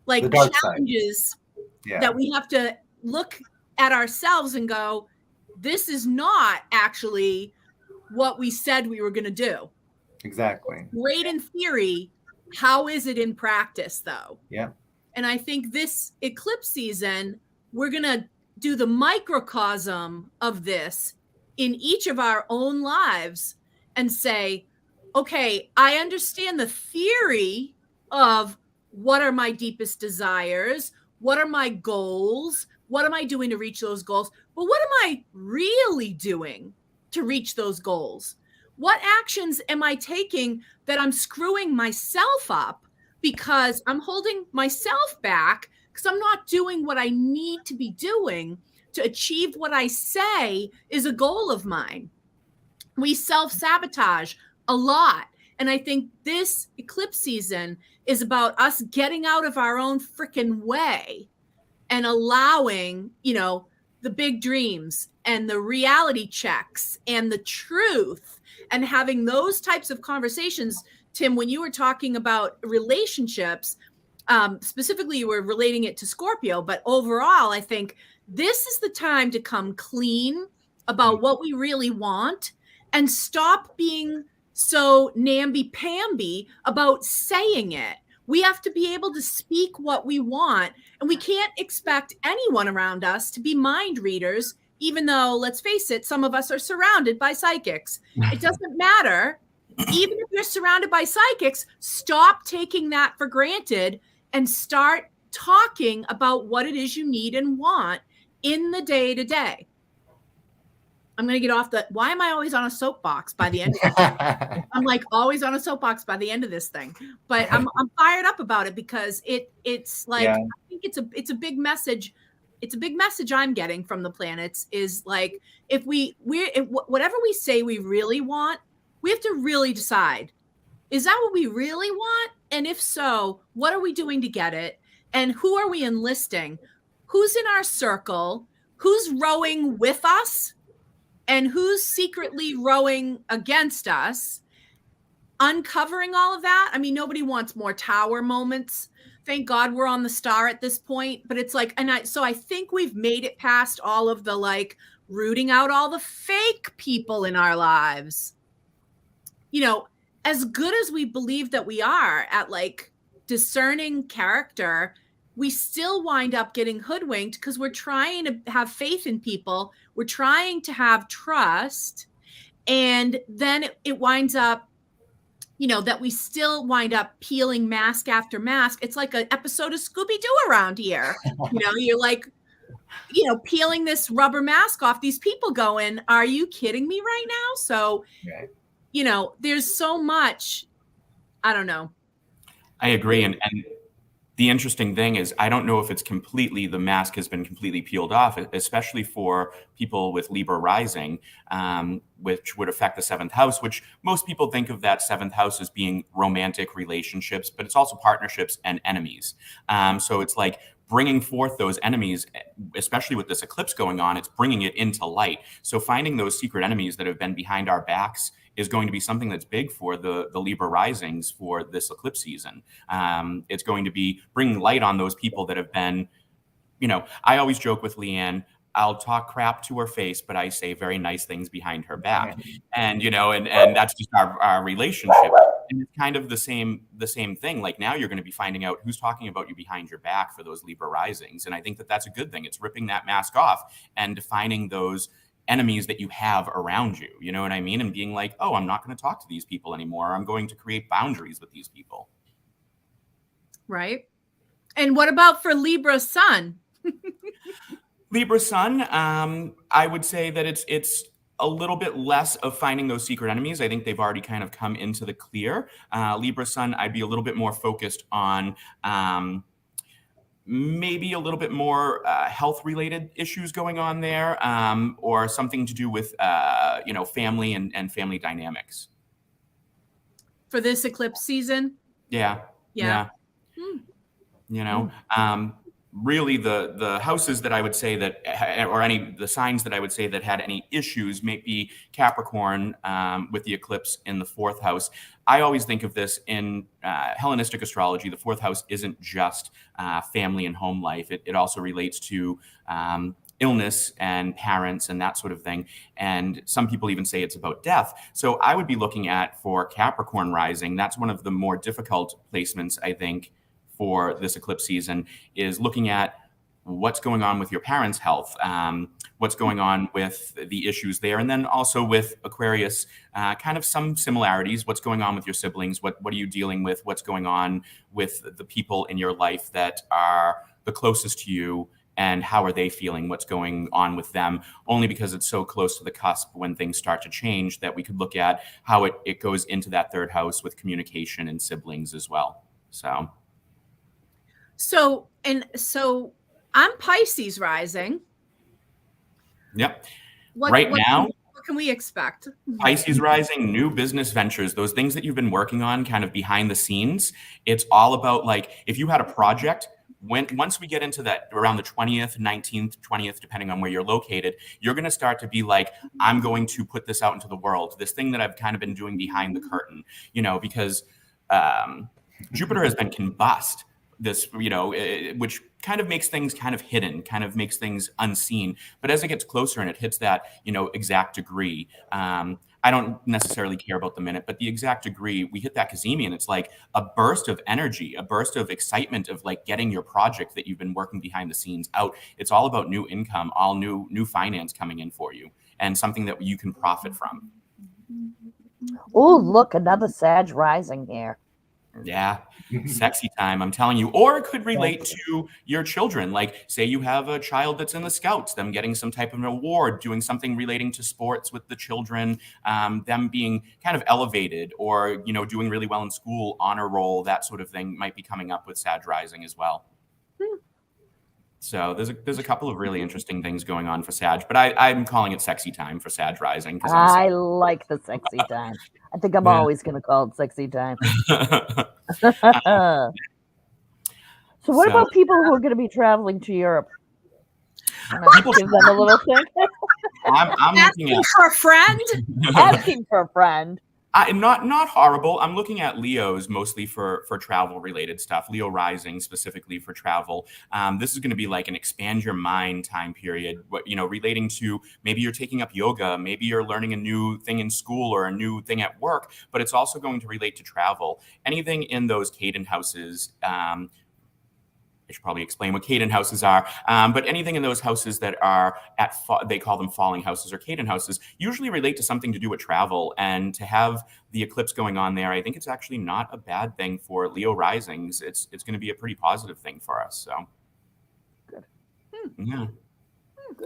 like challenges that we have to look at ourselves and go, this is not actually what we said we were going to do. Exactly. Great in theory. How is it in practice, though? Yeah. And I think this eclipse season, we're going to do the microcosm of this in each of our own lives and say, okay, I understand the theory of what are my deepest desires? What are my goals? What am I doing to reach those goals? But what am I really doing to reach those goals? What actions am I taking that I'm screwing myself up because I'm holding myself back because I'm not doing what I need to be doing to achieve what I say is a goal of mine? We self-sabotage a lot. And I think this eclipse season is about us getting out of our own freaking way and allowing, the big dreams and the reality checks and the truth and having those types of conversations. Tim, when you were talking about relationships, specifically you were relating it to Scorpio, but overall, I think this is the time to come clean about what we really want and stop being so namby-pamby about saying it. We have to be able to speak what we want, and we can't expect anyone around us to be mind readers, even though, let's face it, some of us are surrounded by psychics. It doesn't matter. Even if you're surrounded by psychics, stop taking that for granted and start talking about what it is you need and want in the day-to-day. I'm going to get off why am I always on a soapbox by the end of this? I'm like always on a soapbox by the end of this thing, but I'm fired up about it because it's like, I think it's a big message. It's a big message I'm getting from the planets is like, if whatever we say we really want, we have to really decide, is that what we really want? And if so, what are we doing to get it? And who are we enlisting? Who's in our circle? Who's rowing with us? And who's secretly rowing against us? Uncovering all of that. I mean, nobody wants more tower moments. Thank God we're on the star at this point. But it's like, so I think we've made it past all of the like rooting out all the fake people in our lives. You know, as good as we believe that we are at like discerning character, we still wind up getting hoodwinked because we're trying to have faith in people. We're trying to have trust. And then it winds up, you know, that we still wind up peeling mask after mask. It's like an episode of Scooby-Doo around here. You know, you're like, you know, peeling this rubber mask off these people going, are you kidding me right now? So, you know, there's so much, I don't know. I agree. And the interesting thing is, I don't know if it's completely, the mask has been completely peeled off, especially for people with Libra rising, which would affect the seventh house, which most people think of that seventh house as being romantic relationships, but it's also partnerships and enemies. So it's like bringing forth those enemies, especially with this eclipse going on, it's bringing it into light. So finding those secret enemies that have been behind our backs is going to be something that's big for the Libra risings for this eclipse season. It's going to be bringing light on those people that have been, you know, I always joke with Leanne, I'll talk crap to her face, but I say very nice things behind her back. And, you know, and that's just our relationship. And it's kind of the same thing. Like now you're going to be finding out who's talking about you behind your back for those Libra risings. And I think that that's a good thing. It's ripping that mask off and defining those enemies that you have around you. You know what I mean? And being like, oh, I'm not going to talk to these people anymore. I'm going to create boundaries with these people. Right. And what about for Libra sun? Libra sun, I would say that it's a little bit less of finding those secret enemies. I think they've already kind of come into the clear. Libra sun, I'd be a little bit more focused on maybe a little bit more health-related issues going on there, or something to do with you know, family and family dynamics. For this eclipse season? Yeah. You know, really the houses that I would say that, or the signs that I would say that had any issues may be Capricorn with the eclipse in the fourth house. I always think of this in Hellenistic astrology. The fourth house isn't just family and home life. It also relates to illness and parents and that sort of thing. And some people even say it's about death. So I would be looking at, for Capricorn rising, that's one of the more difficult placements, I think, for this eclipse season, is looking at what's going on with your parents' health, what's going on with the issues there, and then also with Aquarius, kind of some similarities. What's going on with your siblings? What are you dealing with? What's going on with the people in your life that are the closest to you, and how are they feeling? What's going on with them? Only because it's so close to the cusp when things start to change that we could look at how it goes into that third house with communication and siblings as well. So I'm Pisces rising. Yep. What can we expect? Pisces rising, new business ventures, those things that you've been working on kind of behind the scenes. It's all about, like, if you had a project, once we get into that around the 20th, 19th, 20th, depending on where you're located, you're going to start to be like, I'm going to put this out into the world. This thing that I've kind of been doing behind the curtain, you know, because Jupiter has been combust. This, you know, which kind of makes things kind of hidden, kind of makes things unseen. But as it gets closer and it hits that, you know, exact degree, I don't necessarily care about the minute, but the exact degree, we hit that Cazimi and it's like a burst of energy, a burst of excitement of like getting your project that you've been working behind the scenes out. It's all about new income, all new finance coming in for you, and something that you can profit from. Oh, look, another Sag rising here. Yeah, sexy time, I'm telling you. Or it could relate to your children. Like, say you have a child that's in the Scouts, them getting some type of an award, doing something relating to sports with the children, them being kind of elevated, or, you know, doing really well in school, honor roll, that sort of thing might be coming up with Sag rising as well. So there's a couple of really interesting things going on for Sag, but I'm calling it sexy time for Sag rising because I like the sexy time. I think I'm always going to call it sexy time. So what about people who are going to be traveling to Europe? Give them a little thing. I'm looking at for a friend. Asking for a friend. Not horrible. I'm looking at Leos mostly for travel related stuff. Leo rising specifically for travel. This is going to be like an expand your mind time period. Relating to maybe you're taking up yoga, maybe you're learning a new thing in school or a new thing at work. But it's also going to relate to travel. Anything in those Caden houses. I should probably explain what Caden houses are, but anything in those houses that are they call them falling houses or Caden houses, usually relate to something to do with travel. And to have the eclipse going on there, I think it's actually not a bad thing for Leo risings. It's going to be a pretty positive thing for us. So, good. Yeah.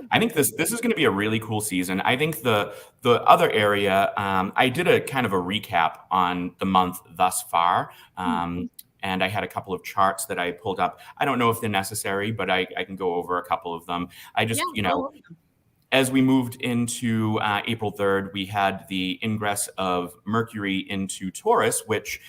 I think this is going to be a really cool season. I think the other area, I did a kind of a recap on the month thus far. And I had a couple of charts that I pulled up. I don't know if they're necessary, but I can go over a couple of them. I just, as we moved into April 3rd, we had the ingress of Mercury into Taurus, which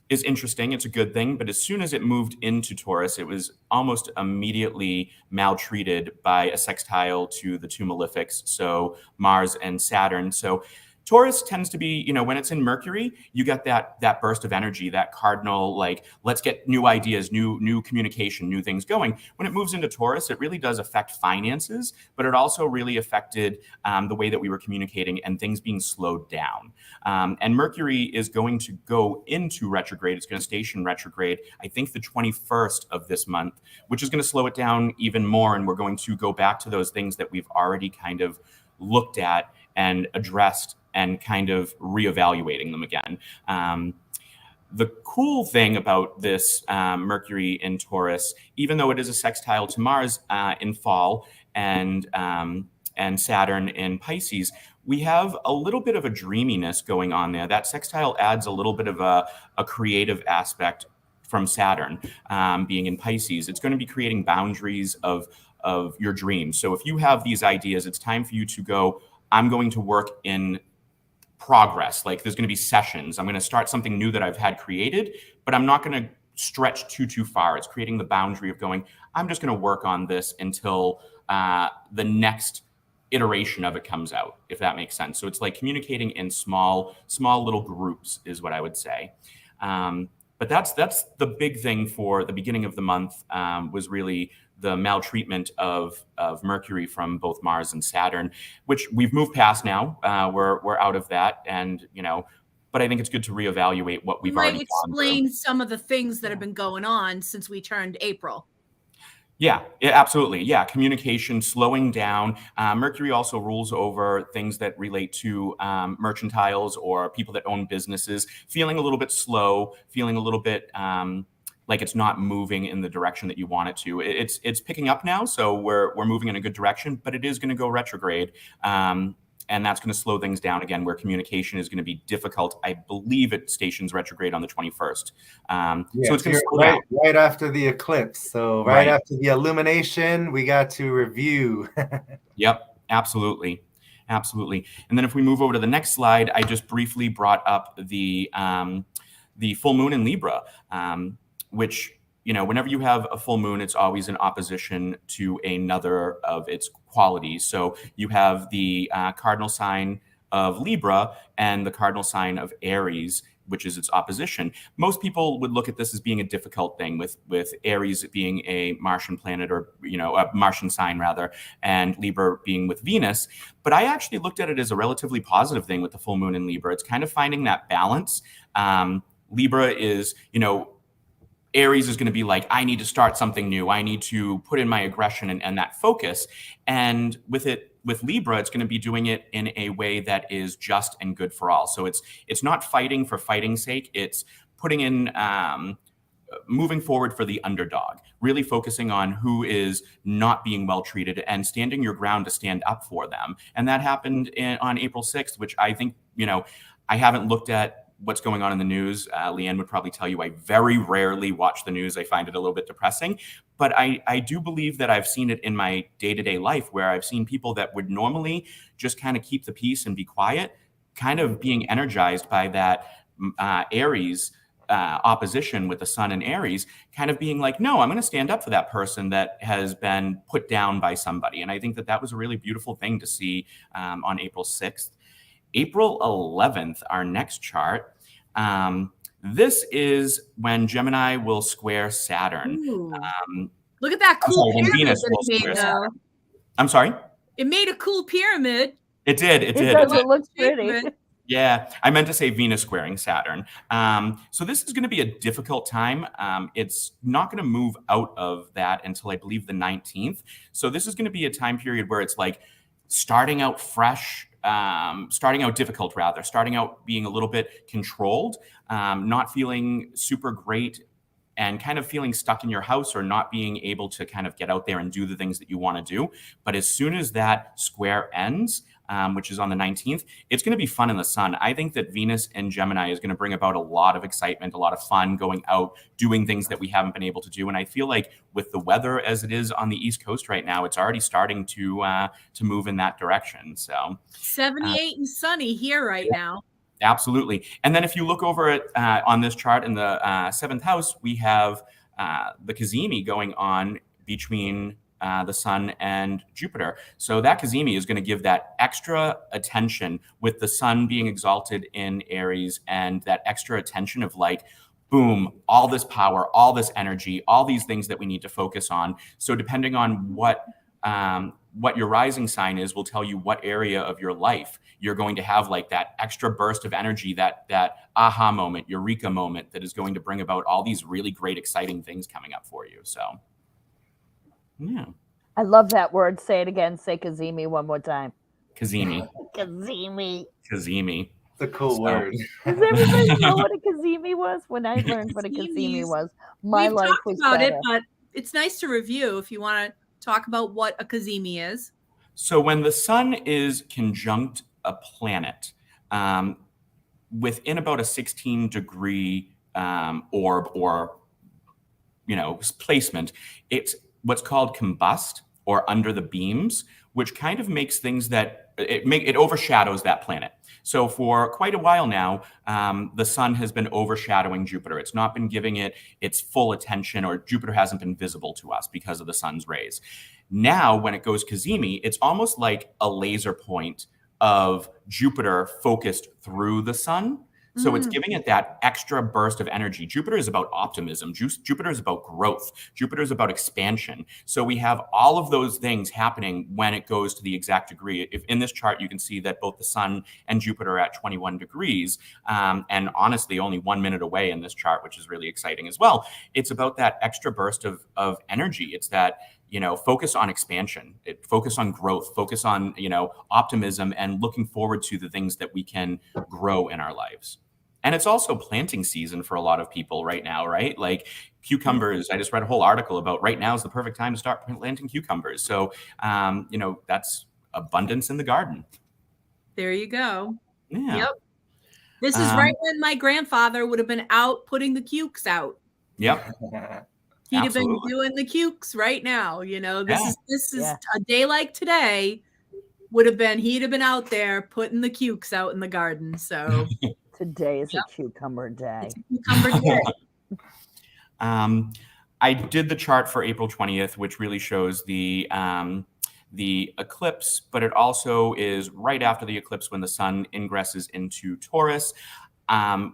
is interesting. It's a good thing. But as soon as it moved into Taurus, it was almost immediately maltreated by a sextile to the two malefics, so Mars and Saturn. So Taurus tends to be, when it's in Mercury, you get that burst of energy, that cardinal, like, let's get new ideas, new communication, new things going. When it moves into Taurus, it really does affect finances, but it also really affected the way that we were communicating and things being slowed down. And Mercury is going to go into retrograde. It's going to station retrograde, I think the 21st of this month, which is going to slow it down even more. And we're going to go back to those things that we've already kind of looked at and addressed and kind of reevaluating them again. The cool thing about this Mercury in Taurus, even though it is a sextile to Mars in fall and Saturn in Pisces, we have a little bit of a dreaminess going on there. That sextile adds a little bit of a creative aspect from Saturn being in Pisces. It's going to be creating boundaries of your dreams. So if you have these ideas, it's time for you to go, I'm going to work in progress. Like there's going to be sessions. I'm going to start something new that I've had created, but I'm not going to stretch too far. It's creating the boundary of going, I'm just going to work on this until the next iteration of it comes out, if that makes sense. So it's like communicating in small little groups is what I would say. But that's the big thing for the beginning of the month was really the maltreatment of Mercury from both Mars and Saturn, which we've moved past now. We're out of that, and but I think it's good to reevaluate what we've already explain some of the things that have been going on since we turned April. Yeah, absolutely. Yeah, communication slowing down. Mercury also rules over things that relate to mercantiles or people that own businesses, feeling a little bit slow, feeling a little bit like it's not moving in the direction that you want it to. It's picking up now, so we're moving in a good direction, but it is going to go retrograde. And that's going to slow things down again, where communication is going to be difficult. I believe it stations retrograde on the 21st. So it's going to slow down. Right after the eclipse. So right after the illumination, we got to review. Yep, absolutely. Absolutely. And then if we move over to the next slide, I just briefly brought up the full moon in Libra, which, whenever you have a full moon, it's always in opposition to another of its qualities. So you have the cardinal sign of Libra and the cardinal sign of Aries, which is its opposition. Most people would look at this as being a difficult thing, with Aries being a Martian planet, or a Martian sign rather, and Libra being with Venus. But I actually looked at it as a relatively positive thing with the full moon in Libra. It's kind of finding that balance. Libra is, Aries is going to be like, I need to start something new. I need to put in my aggression and that focus. And with Libra, it's going to be doing it in a way that is just and good for all. So it's not fighting for fighting's sake. It's putting in, moving forward for the underdog, really focusing on who is not being well treated and standing your ground to stand up for them. And that happened on April 6th, which I think, I haven't looked at what's going on in the news. Leanne would probably tell you I very rarely watch the news. I find it a little bit depressing. But I do believe that I've seen it in my day-to-day life, where I've seen people that would normally just kind of keep the peace and be quiet, kind of being energized by that Aries opposition with the sun in Aries, kind of being like, no, I'm going to stand up for that person that has been put down by somebody. And I think that was a really beautiful thing to see on April 6th. April 11th, our next chart. This is when Gemini will square Saturn. Look at that cool when pyramid Venus that will it made, square though. Saturn. I'm sorry? It made a cool pyramid. It did. It did. Does. It looks pretty. Yeah, I meant to say Venus squaring Saturn. So this is going to be a difficult time. It's not going to move out of that until I believe the 19th. So this is going to be a time period where it's like starting out fresh, starting out difficult rather, starting out being a little bit controlled, not feeling super great, and kind of feeling stuck in your house or not being able to kind of get out there and do the things that you want to do. But as soon as that square ends, which is on the 19th, it's going to be fun in the sun. I think that Venus in Gemini is going to bring about a lot of excitement, a lot of fun, going out, doing things that we haven't been able to do. And I feel like with the weather as it is on the East Coast right now, it's already starting to move in that direction. So 78 and sunny here right now. Absolutely. And then if you look over at on this chart in the seventh house, we have the Cazimi going on between the sun and Jupiter. So that Cazimi is going to give that extra attention with the sun being exalted in Aries, and that extra attention of like, boom, all this power, all this energy, all these things that we need to focus on. So depending on what your rising sign is will tell you what area of your life you're going to have like that extra burst of energy, that aha moment, eureka moment that is going to bring about all these really great, exciting things coming up for you. So, yeah. I love that word. Say it again. Say Cazimi one more time. Cazimi. Cazimi. Cazimi. It's a cool word. Does everybody know what a Cazimi was? When I learned what a Cazimi was, my life was about better. it, but it's nice to review if you want to talk about what a Cazimi is. So when the sun is conjunct a planet within about a 16-degree orb or placement, it's what's called combust or under the beams, which kind of makes things that it overshadows that planet. So for quite a while now, the sun has been overshadowing Jupiter. It's not been giving it its full attention, or Jupiter hasn't been visible to us because of the sun's rays. Now, when it goes Cazimi, it's almost like a laser point of Jupiter focused through the sun. So it's giving it that extra burst of energy. Jupiter is about optimism. Jupiter is about growth. Jupiter is about expansion. So we have all of those things happening when it goes to the exact degree. If in this chart, you can see that both the sun and Jupiter are at 21 degrees. And honestly, only 1 minute away in this chart, which is really exciting as well. It's about that extra burst of energy. It's that, focus on expansion, focus on growth, focus on, optimism, and looking forward to the things that we can grow in our lives. And it's also planting season for a lot of people right now, right? Like cucumbers. I just read a whole article about right now is the perfect time to start planting cucumbers. So, that's abundance in the garden. There you go. Yeah. Yep. This is right when my grandfather would have been out putting the cukes out. Yep. He'd have been doing the cukes right now. This is a day like today he'd have been out there putting the cukes out in the garden. So today is a cucumber day. It's a cucumber day. I did the chart for April 20th, which really shows the eclipse, but it also is right after the eclipse when the sun ingresses into Taurus,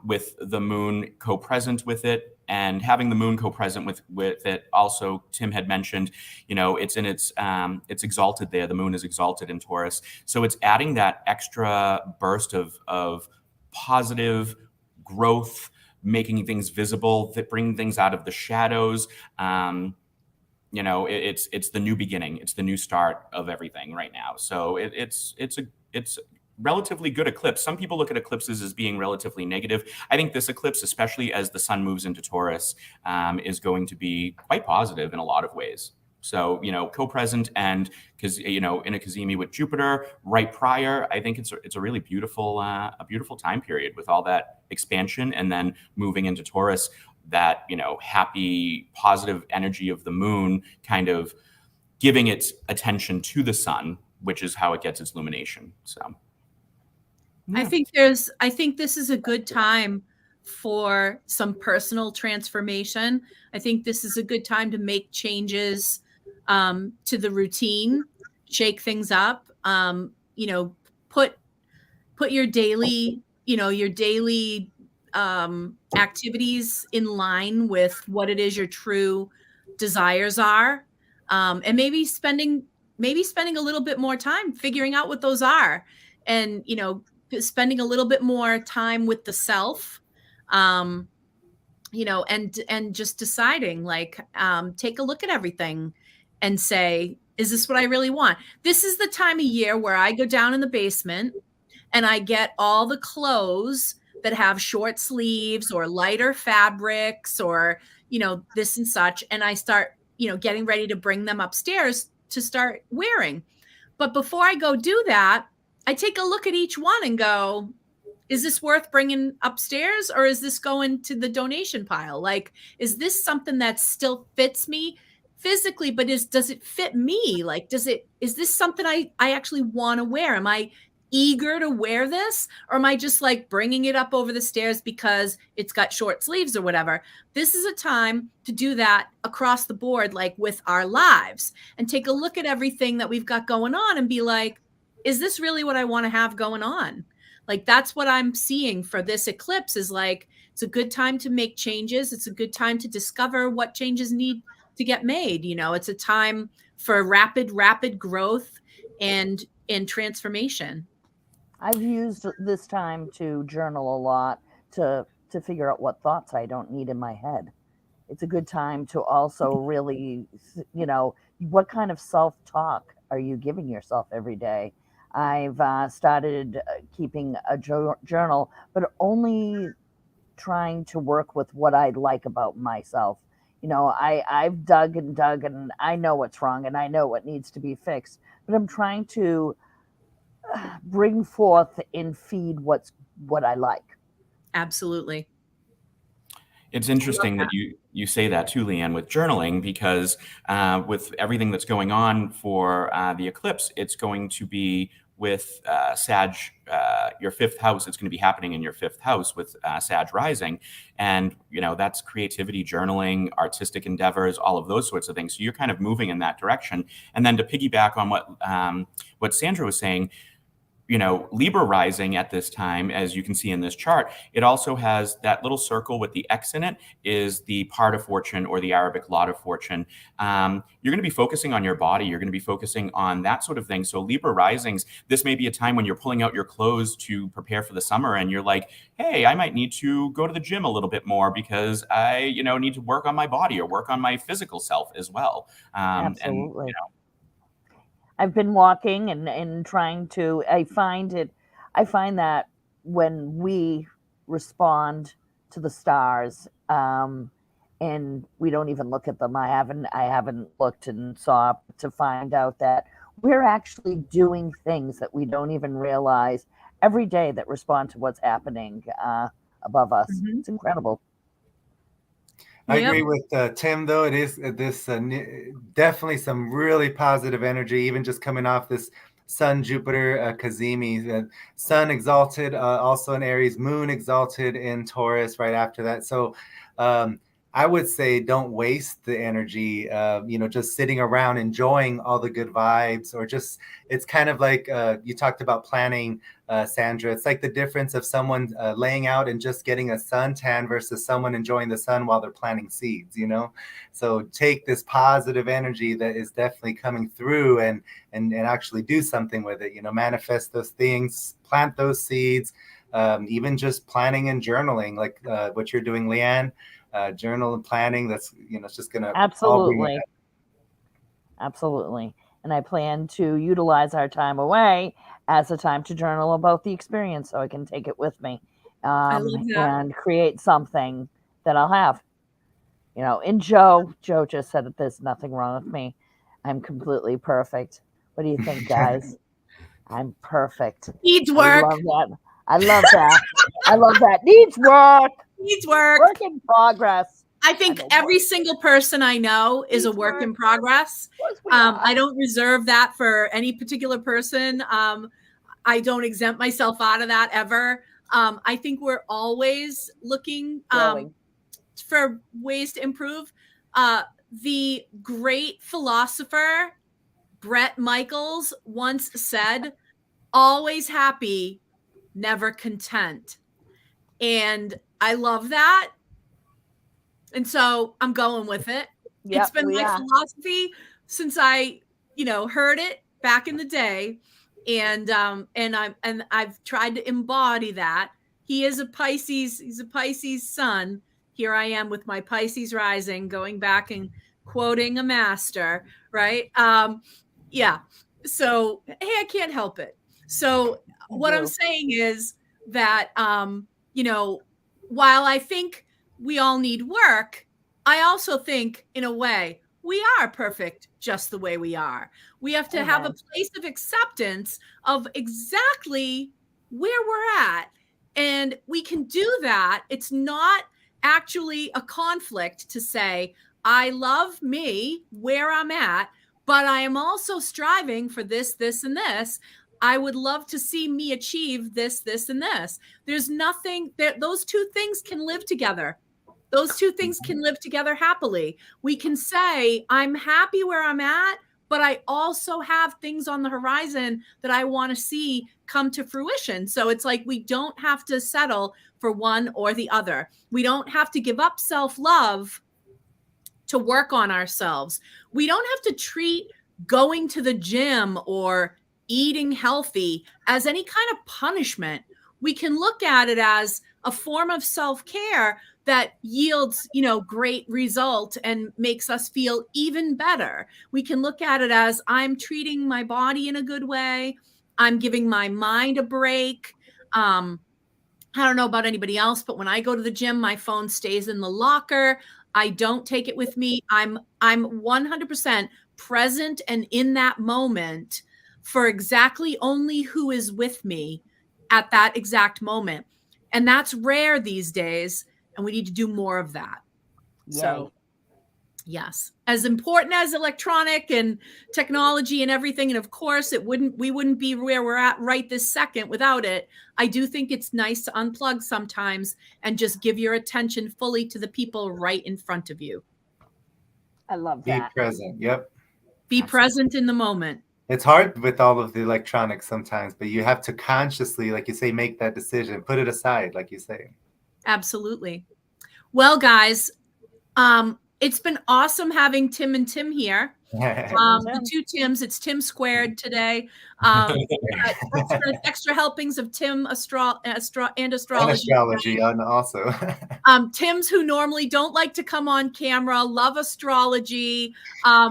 with the moon co-present with it. And having the moon co-present with it, also Tim had mentioned, it's exalted there. The moon is exalted in Taurus, so it's adding that extra burst of positive growth, making things visible, that bring things out of the shadows. It's the new beginning. It's the new start of everything right now. So it's relatively good eclipse. Some people look at eclipses as being relatively negative. I think this eclipse, especially as the sun moves into Taurus, is going to be quite positive in a lot of ways. So, co-present and because, in a cazimi with Jupiter right prior, I think it's a really beautiful, time period with all that expansion, and then moving into Taurus, that, happy, positive energy of the moon kind of giving its attention to the sun, which is how it gets its lumination. So yeah. I think this is a good time for some personal transformation. I think this is a good time to make changes to the routine, shake things up, put your daily, activities in line with what it is your true desires are. And maybe spending a little bit more time figuring out what those are, and spending a little bit more time with the self, and just deciding, like, take a look at everything and say, is this what I really want? This is the time of year where I go down in the basement and I get all the clothes that have short sleeves or lighter fabrics, or, this and such. And I start, getting ready to bring them upstairs to start wearing. But before I go do that, I take a look at each one and go, is this worth bringing upstairs, or is this going to the donation pile? Like, is this something that still fits me physically, but does it fit me? Like, is this something I actually want to wear? Am I eager to wear this, or am I just like bringing it up over the stairs because it's got short sleeves or whatever? This is a time to do that across the board, like with our lives, and take a look at everything that we've got going on and be like, is this really what I want to have going on? Like, that's what I'm seeing for this eclipse, is like, it's a good time to make changes. It's a good time to discover what changes need to get made. It's a time for rapid growth and transformation. I've used this time to journal a lot, to figure out what thoughts I don't need in my head. It's a good time to also really, what kind of self-talk are you giving yourself every day? I've started keeping a journal, but only trying to work with what I like about myself. I've dug and I know what's wrong and I know what needs to be fixed, but I'm trying to bring forth and feed what I like. Absolutely. It's interesting that you say that too, Leanne, with journaling, because with everything that's going on for the eclipse, it's going to be with Sag, your fifth house. It's going to be happening in your fifth house with Sag rising. And, that's creativity, journaling, artistic endeavors, all of those sorts of things. So you're kind of moving in that direction. And then to piggyback on what Sandra was saying, Libra rising at this time, as you can see in this chart, it also has that little circle with the X in it, is the part of fortune, or the Arabic lot of fortune. You're going to be focusing on your body. You're going to be focusing on that sort of thing. So Libra risings, this may be a time when you're pulling out your clothes to prepare for the summer, and you're like, hey, I might need to go to the gym a little bit more because I, need to work on my body or work on my physical self as well. Absolutely. And, I've been walking and trying to, I find that when we respond to the stars, and we don't even look at them, I haven't looked and saw to find out that we're actually doing things that we don't even realize every day that respond to what's happening above us. Mm-hmm. It's incredible. I agree with Tim, though. It is definitely some really positive energy, even just coming off this Sun Jupiter cazimi. Sun exalted, also in Aries, Moon exalted in Taurus right after that. So I would say don't waste the energy, just sitting around enjoying all the good vibes, or just, it's kind of like you talked about planning, Sandra. It's like the difference of someone laying out and just getting a suntan versus someone enjoying the sun while they're planting seeds, So take this positive energy that is definitely coming through and actually do something with it, manifest those things, plant those seeds, even just planning and journaling, like what you're doing, Leanne. Journal and planning, that's it's just gonna absolutely and I plan to utilize our time away as a time to journal about the experience, so I can take it with me and create something that I'll have. And Joe just said that there's nothing wrong with me. I'm completely perfect. What do you think, guys? I'm perfect. Needs I work. love that. I love that. I love that. Needs work. Needs work. Work in progress. I think every single person I know is a work in progress. I don't reserve that for any particular person. I don't exempt myself out of that ever. I think we're always looking for ways to improve. The great philosopher Brett Michaels once said, "Always happy, never content." And I love that. And so I'm going with it. Yep, it's been my philosophy since I, heard it back in the day. And I've tried to embody that. He is a Pisces, he's a Pisces sun. Here I am with my Pisces rising, going back and quoting a master, right? Yeah. So, hey, I can't help it. So what I'm saying is that, while I think we all need work, I also think, in a way, we are perfect just the way we are. We have to have a place of acceptance of exactly where we're at. And we can do that. It's not actually a conflict to say, I love me where I'm at, but I am also striving for this, this, and this. I would love to see me achieve this, this, and this. There's nothing that those two things can live together. Those two things can live together happily. We can say, I'm happy where I'm at, but I also have things on the horizon that I want to see come to fruition. So it's like we don't have to settle for one or the other. We don't have to give up self-love to work on ourselves. We don't have to treat going to the gym or eating healthy as any kind of punishment. We can look at it as a form of self-care that yields, great result and makes us feel even better. We can look at it as I'm treating my body in a good way. I'm giving my mind a break. I don't know about anybody else, but when I go to the gym, my phone stays in the locker. I don't take it with me. I'm 100% present and in that moment for exactly only who is with me at that exact moment. And that's rare these days. And we need to do more of that. Yay. So, yes, as important as electronic and technology and everything, and of course, we wouldn't be where we're at right this second without it. I do think it's nice to unplug sometimes and just give your attention fully to the people right in front of you. I love that. Be present. Yep. Be present in the moment. It's hard with all of the electronics sometimes, but you have to consciously, like you say, make that decision, put it aside, like you say. Absolutely. Well, guys, it's been awesome having Tim and Tim here. The two Tims, it's Tim squared today. Extra helpings of Tim and astrology. And astrology also. Tims who normally don't like to come on camera, love astrology.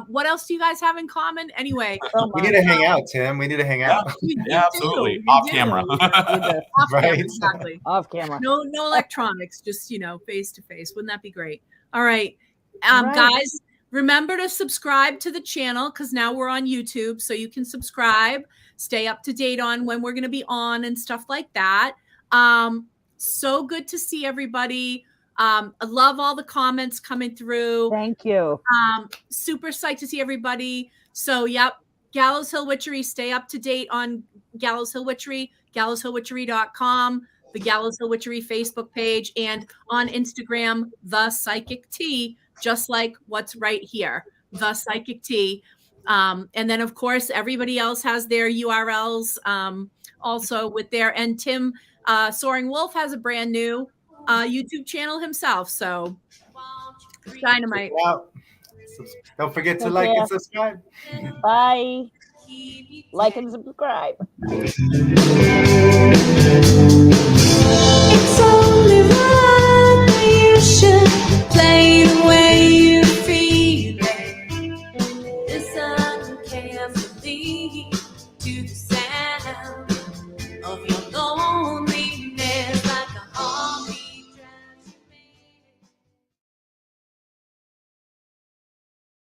What else do you guys have in common? Anyway. We need to hang out, Tim. We need to hang out. Yeah, absolutely. Off camera. Off right. camera, exactly. Off camera. No electronics, just, face to face. Wouldn't that be great? All right. Guys, remember to subscribe to the channel because now we're on YouTube, so you can subscribe, stay up to date on when we're going to be on and stuff like that. So good to see everybody. I love all the comments coming through. Thank you. Super psyched to see everybody. So, yep, Gallows Hill Witchery, stay up to date on Gallows Hill Witchery, gallowshillwitchery.com, the Gallows Hill Witchery Facebook page, and on Instagram, The Psychic Tea, just like what's right here, The Psychic Tea. And then, of course, everybody else has their URLs also with their, and Tim Soaring Wolf has a brand new YouTube channel himself. So dynamite. Don't forget to like and subscribe. Bye. Like and subscribe. It's only right you should play the way you feel it. Listen carefully to the